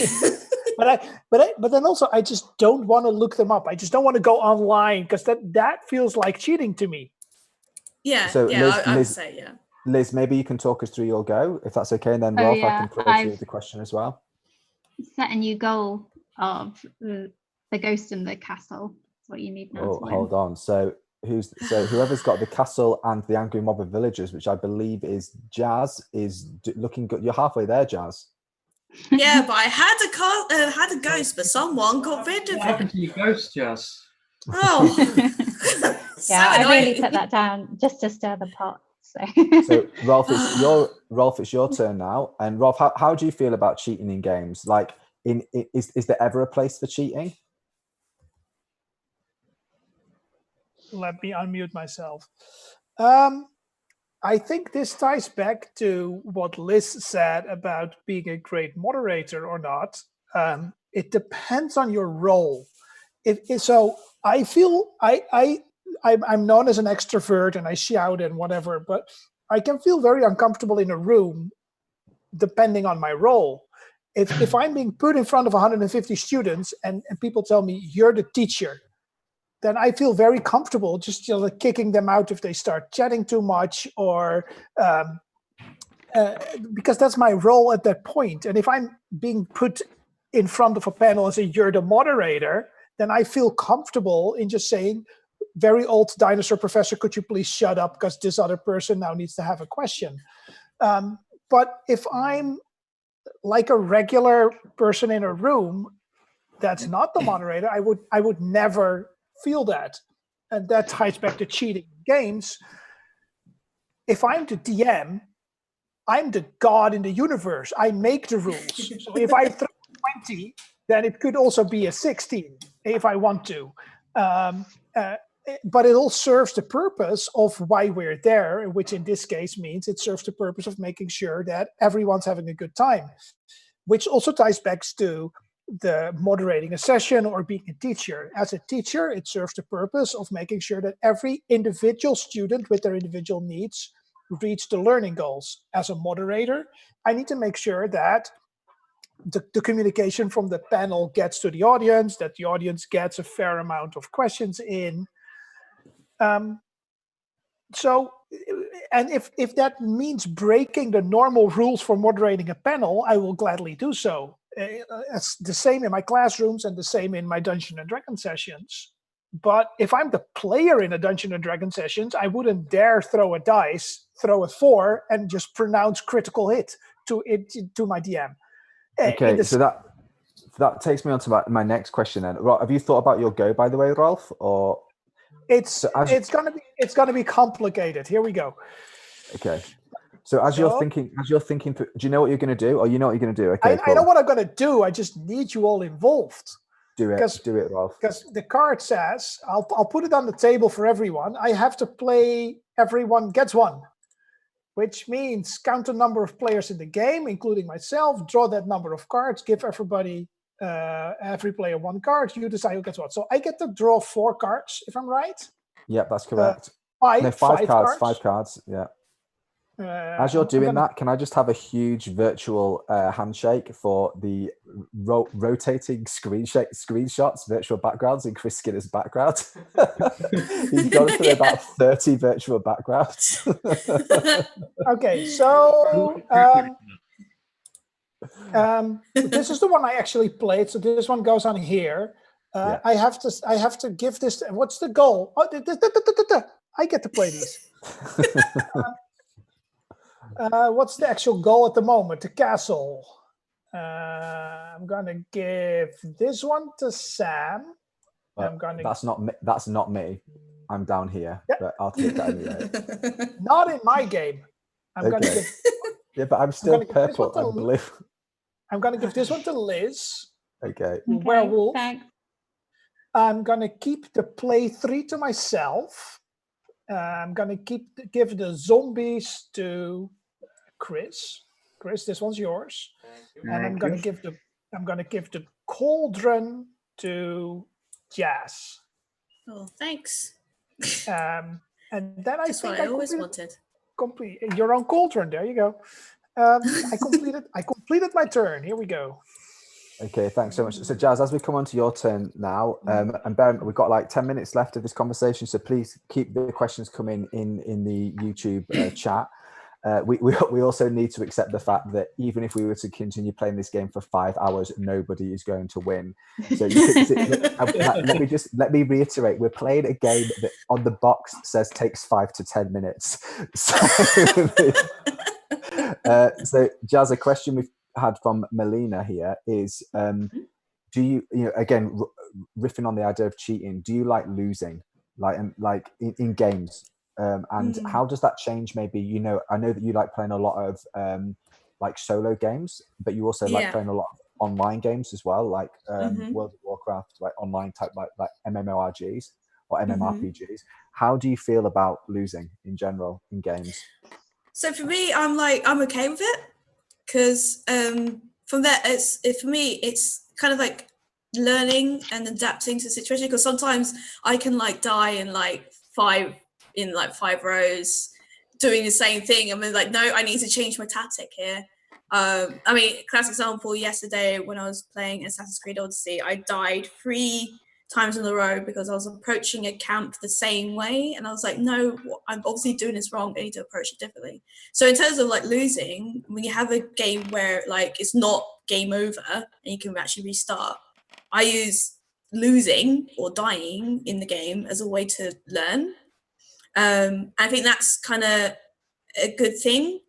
But then also I just don't want to look them up. I just don't want to go online because that feels like cheating to me. Yeah. So yeah, I would say, yeah. Liz, maybe you can talk us through your go, if that's okay, and then Rolf, I can throw you the question as well. Set a new goal of the ghost in the castle. That's what you need now. Oh, hold on. So whoever's got the castle and the angry mob of villagers, which I believe is Jazz, is looking good. You're halfway there, Jazz. Yeah, but I had a ghost, but someone got rid of it. What happened to your ghost, Jazz? Oh. Yeah, I really put that down just to stir the pot. So Rolf, it's your turn now. And Rolf, how do you feel about cheating in games? Like, is there ever a place for cheating? Let me unmute myself. I think this ties back to what Liz said about being a great moderator or not. It depends on your role. So I feel I'm known as an extrovert and I shout and whatever, but I can feel very uncomfortable in a room depending on my role. If I'm being put in front of 150 students and people tell me you're the teacher, then I feel very comfortable just kicking them out if they start chatting too much, or because that's my role at that point. And if I'm being put in front of a panel and say you're the moderator, then I feel comfortable in just saying, very old dinosaur professor, could you please shut up because this other person now needs to have a question. But if I'm like a regular person in a room that's not the moderator, I would never feel that. And that ties back to cheating in games. If I'm the DM, I'm the god in the universe. I make the rules. So if I throw 20, then it could also be a 16 if I want to. But it all serves the purpose of why we're there, which in this case means it serves the purpose of making sure that everyone's having a good time, which also ties back to the moderating a session or being a teacher. As a teacher, it serves the purpose of making sure that every individual student with their individual needs reach the learning goals. As a moderator, I need to make sure that the communication from the panel gets to the audience, that the audience gets a fair amount of questions in. So, and if that means breaking the normal rules for moderating a panel, I will gladly do so. It's the same in my classrooms and the same in my Dungeons and Dragons sessions. But if I'm the player in a Dungeons and Dragons sessions, I wouldn't dare throw a dice, throw a 4, and just pronounce critical hit to my DM. Okay, so that takes me on to my next question then. Have you thought about your go, by the way, Rolf? Or it's gonna be complicated. Here we go. Okay. So as you're thinking, do you know what you're going to do, or you know what you're going to do? Okay, I know what I'm going to do. I just need you all involved. Do it, Rolf. Because the card says, I'll put it on the table for everyone. I have to play everyone gets one, which means count the number of players in the game, including myself, draw that number of cards, give every player one card. You decide who gets what. So I get to draw 4 cards, if I'm right. Yeah, that's correct. Five cards. 5 cards. Yeah. As you're doing that, can I just have a huge virtual handshake for the rotating screenshots, virtual backgrounds in Chris Skinner's background? He's gone through about 30 virtual backgrounds. Okay, so this is the one I actually played. So this one goes on here. Yeah. I have to give this. What's the goal? Oh, I get to play these. What's the actual goal at the moment? The castle. I'm gonna give this one to Sam. That's not me. I'm down here, but I'll take that anyway. Not in my game. I'm gonna give. Yeah, but I'm still purple and blue. I'm gonna give this one to Liz. Okay. Werewolf. Thanks. I'm gonna keep the play 3 to myself. I'm gonna give the zombies to Chris. Chris, this one's yours. And I'm gonna give the cauldron to Jazz. Oh, thanks. And then That's what I always wanted. Complete your own cauldron. There you go. I completed my turn. Here we go. Okay, thanks so much. So Jazz, as we come on to your turn now, and Ben, we've got like 10 minutes left of this conversation, so please keep the questions coming in the YouTube chat. We also need to accept the fact that even if we were to continue playing this game for 5 hours, nobody is going to win. So let me reiterate: we're playing a game that on the box says takes 5 to 10 minutes. So Jazz, a question we've had from Melina here is: do you again riffing on the idea of cheating? Do you like losing, like in games? And how does that change? Maybe I know that you like playing a lot of like solo games, but you also like playing a lot of online games as well, like World of Warcraft, like online type like MMORPGs or MMORPGs. How do you feel about losing in general in games? So for me, I'm okay with it because from there, for me, it's kind of like learning and adapting to the situation. Because sometimes I can like die in like 5 rows doing the same thing. I'm like, no, I need to change my tactic here. I mean, classic example, yesterday when I was playing Assassin's Creed Odyssey, I died 3 times in a row because I was approaching a camp the same way. And I was like, no, I'm obviously doing this wrong. I need to approach it differently. So in terms of like losing, when you have a game where like it's not game over and you can actually restart, I use losing or dying in the game as a way to learn. I think that's kind of a good thing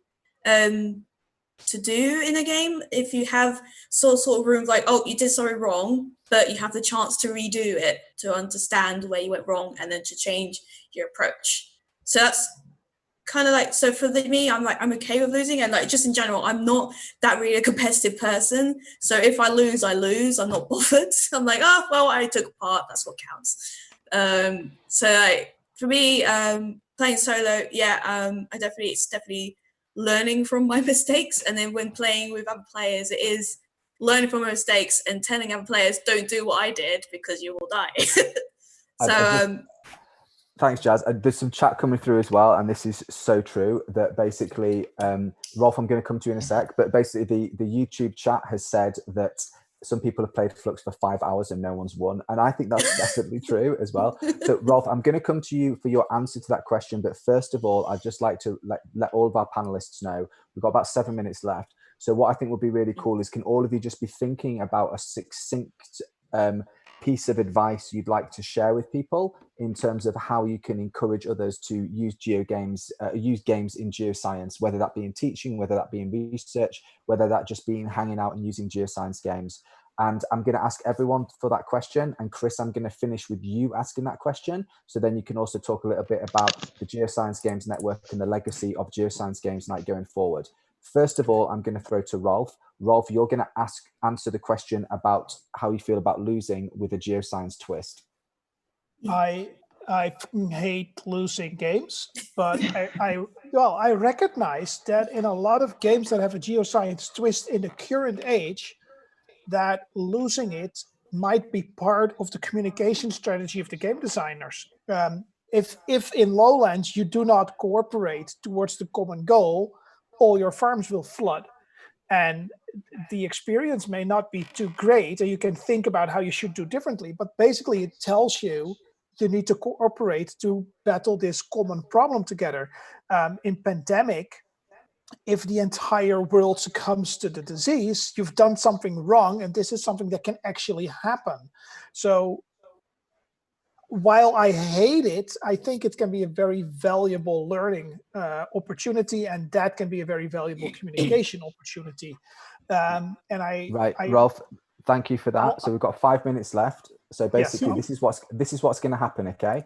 to do in a game. If you have sort of rooms like, oh, you did something wrong, but you have the chance to redo it, to understand where you went wrong, and then to change your approach. So that's kind of like, so for me, I'm okay with losing, and like just in general, I'm not that really a competitive person. So if I lose, I'm not bothered. I'm like, oh well, I took part. That's what counts. So like, for me, playing solo, it's definitely learning from my mistakes. And then when playing with other players, it is learning from my mistakes and telling other players, don't do what I did because you will die. Thanks, Jazz. There's some chat coming through as well, and this is so true that basically, Rolf, I'm going to come to you in a sec, but basically the YouTube chat has said that some people have played Flux for 5 hours and no one's won. And I think that's definitely true as well. So Rolf, I'm going to come to you for your answer to that question. But first of all, I'd just like to let all of our panelists know, we've got about 7 minutes left. So what I think would be really cool is, can all of you just be thinking about a succinct piece of advice you'd like to share with people in terms of how you can encourage others to use games in geoscience, whether that be in teaching, whether that be in research, whether that just be in hanging out and using geoscience games. And I'm going to ask everyone for that question. And Chris, I'm going to finish with you asking that question. So then you can also talk a little bit about the Geoscience Games Network and the legacy of Geoscience Games Night going forward. First of all, I'm going to throw to Rolf. Rolf, you're going to answer the question about how you feel about losing with a geoscience twist. I hate losing games, but I recognize that in a lot of games that have a geoscience twist in the current age, that losing it might be part of the communication strategy of the game designers. if in lowlands you do not cooperate towards the common goal, all your farms will flood. And the experience may not be too great, and you can think about how you should do differently, but basically it tells you you need to cooperate to battle this common problem together. In pandemic, if the entire world succumbs to the disease, you've done something wrong, and this is something that can actually happen. So while I hate it, I think it can be a very valuable learning opportunity, and that can be a very valuable communication opportunity. Right, Rolf, thank you for that. So we've got 5 minutes left. So basically, this is what's going to happen. Okay,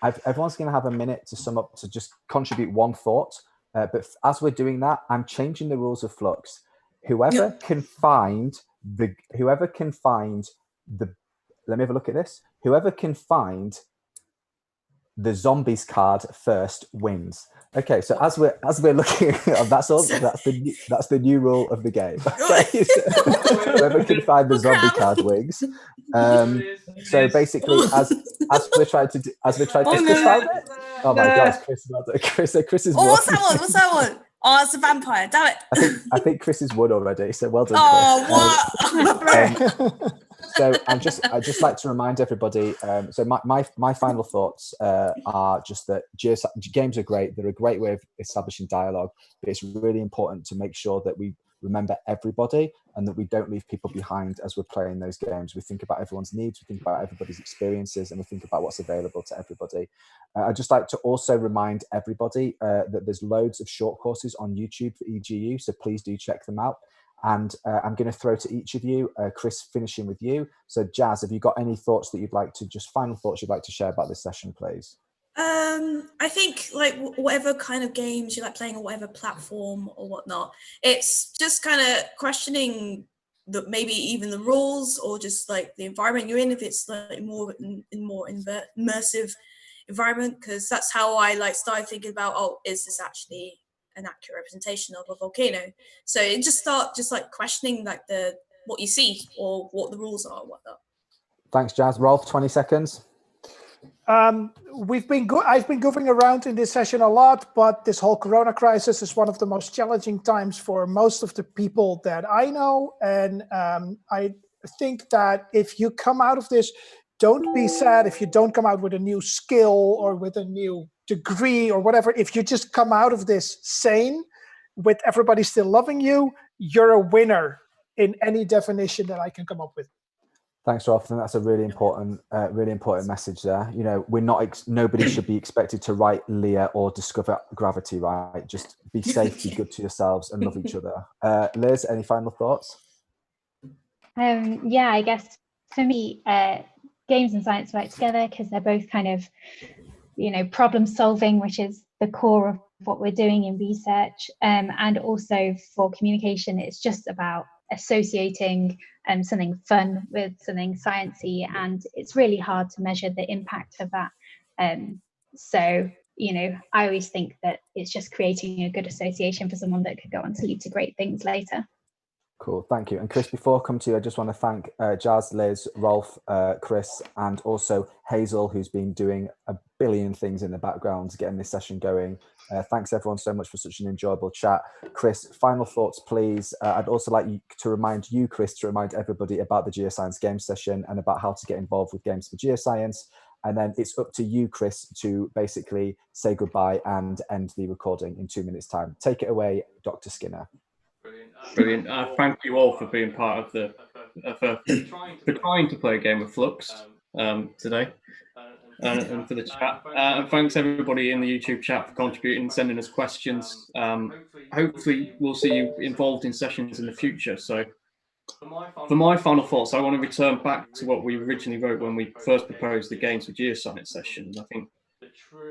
everyone's going to have a minute to sum up, to just contribute one thought. But as we're doing that, I'm changing the rules of Flux. Whoever can find the, let me have a look at this. Whoever can find the zombies card first wins. Okay, so as we're looking, that's all. That's the new rule of the game. Okay, so whoever can find the zombie card wins. So basically, as we're trying to Chris find it. Oh my gosh, Chris is won. What's that one? Oh, it's a vampire. Damn it. I think Chris has won already. So well done, Chris. What? So I'd just like to remind everybody. So my final thoughts are just that games are great. They're a great way of establishing dialogue, but it's really important to make sure that we remember everybody and that we don't leave people behind as we're playing those games. We think about everyone's needs, we think about everybody's experiences, and we think about what's available to everybody. I'd just like to also remind everybody that there's loads of short courses on YouTube for EGU, so please do check them out. And I'm going to throw to each of you, Chris, finishing with you. So Jazz, have you got any thoughts that final thoughts you'd like to share about this session, please? I think like whatever kind of games you like playing on whatever platform or whatnot, it's just kind of questioning maybe even the rules or just like the environment you're in, if it's like more immersive environment, because that's how I like started thinking about, oh, is this actually an accurate representation of a volcano? So it just like questioning like what you see or what the rules are or whatnot. Thanks, Jazz. Rolf, 20 seconds. I've been goofing around in this session a lot, but this whole Corona crisis is one of the most challenging times for most of the people that I know. And I think that if you come out of this, don't be sad if you don't come out with a new skill or with a new degree or whatever. If you just come out of this sane, with everybody still loving you, you're a winner in any definition that I can come up with. Thanks, Rolf. I think that's a really important message there. You know, nobody should be expected to write Lear or discover gravity, right? Just be safe, be good to yourselves, and love each other. Liz, any final thoughts? Yeah, I guess for me, games and science work together because they're both kind of, problem solving, which is the core of what we're doing in research, and also for communication, it's just about associating something fun with something sciencey, and it's really hard to measure the impact of that. So I always think that it's just creating a good association for someone that could go on to lead to great things later. Cool, thank you. And Chris, before I come to you, I just want to thank Jazz, Liz, Rolf, Chris, and also Hazel, who's been doing a billion things in the background getting this session going. Thanks everyone so much for such an enjoyable chat. Chris, final thoughts, please. I'd also like to remind everybody about the Geoscience Games session and about how to get involved with Games for Geoscience. And then it's up to you, Chris, to basically say goodbye and end the recording in 2 minutes' time. Take it away, Dr. Skinner. Brilliant. Thank you all for being part of for trying to play a game of Flux today, and for the chat. And thanks everybody in the YouTube chat for contributing, sending us questions. Hopefully we'll see you involved in sessions in the future. So for my final thoughts, I want to return back to what we originally wrote when we first proposed the Games for Geoscience session. I think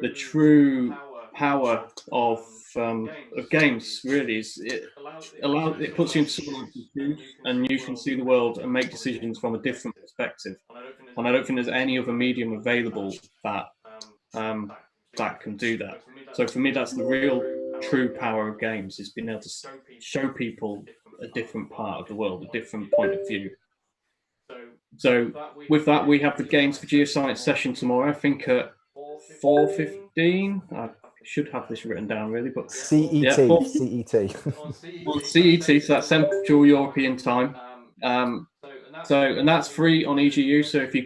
the true power of games really is it puts you into someone else's shoes, and you can see the world and make decisions from a different perspective. And I don't think there's any other medium available that can do that. So for me, that's the real true power of games, is being able to show people a different part of the world, a different point of view. So with that, we have the Games for Geoscience session tomorrow, I think at 4:15. I should have this written down really, but CET. yeah, CET. on CET, so that's Central European Time. And that's free on EGU. So if you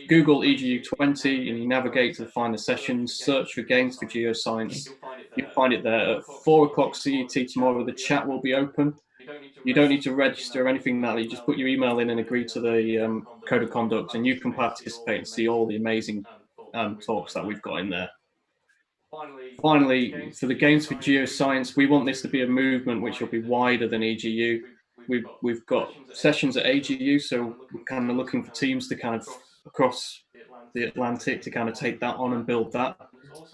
Google EGU 20 and you navigate to find the sessions, search for Games for Geoscience, you'll find it there at 4 o'clock CET tomorrow. The chat will be open. You don't need to register or anything like that. You just put your email in and agree to the code of conduct, and you can participate and see all the amazing talks that we've got in there. Finally, for the Games for Geoscience, we want this to be a movement which will be wider than EGU. We've got sessions at EGU, so we're kind of looking for teams to kind of across the Atlantic to kind of take that on and build that.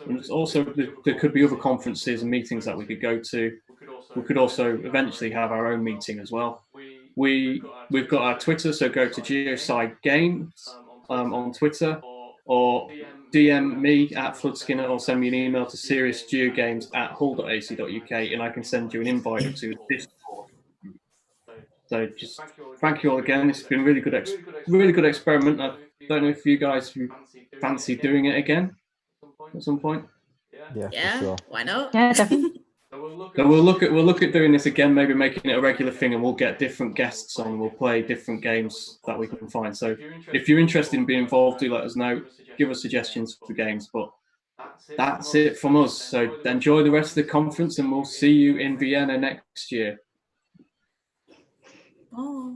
And it's also, there could be other conferences and meetings that we could go to. We could also eventually have our own meeting as well. We've got our Twitter, so go to Geoscience Games on Twitter, or DM me at Floodskinner, or send me an email to seriousgugames@hull.ac.uk, and I can send you an invite to this Discord. So just thank you all again. It's been a really good experiment. I don't know if you guys fancy doing it again at some point. Yeah, for sure. Why not? Yeah, definitely. So we'll look at doing this again, maybe making it a regular thing, and we'll get different guests on. We'll play different games that we can find. So if you're interested in being involved, do let us know. Give us suggestions for games. But that's it from us. So enjoy the rest of the conference, and we'll see you in Vienna next year. Oh.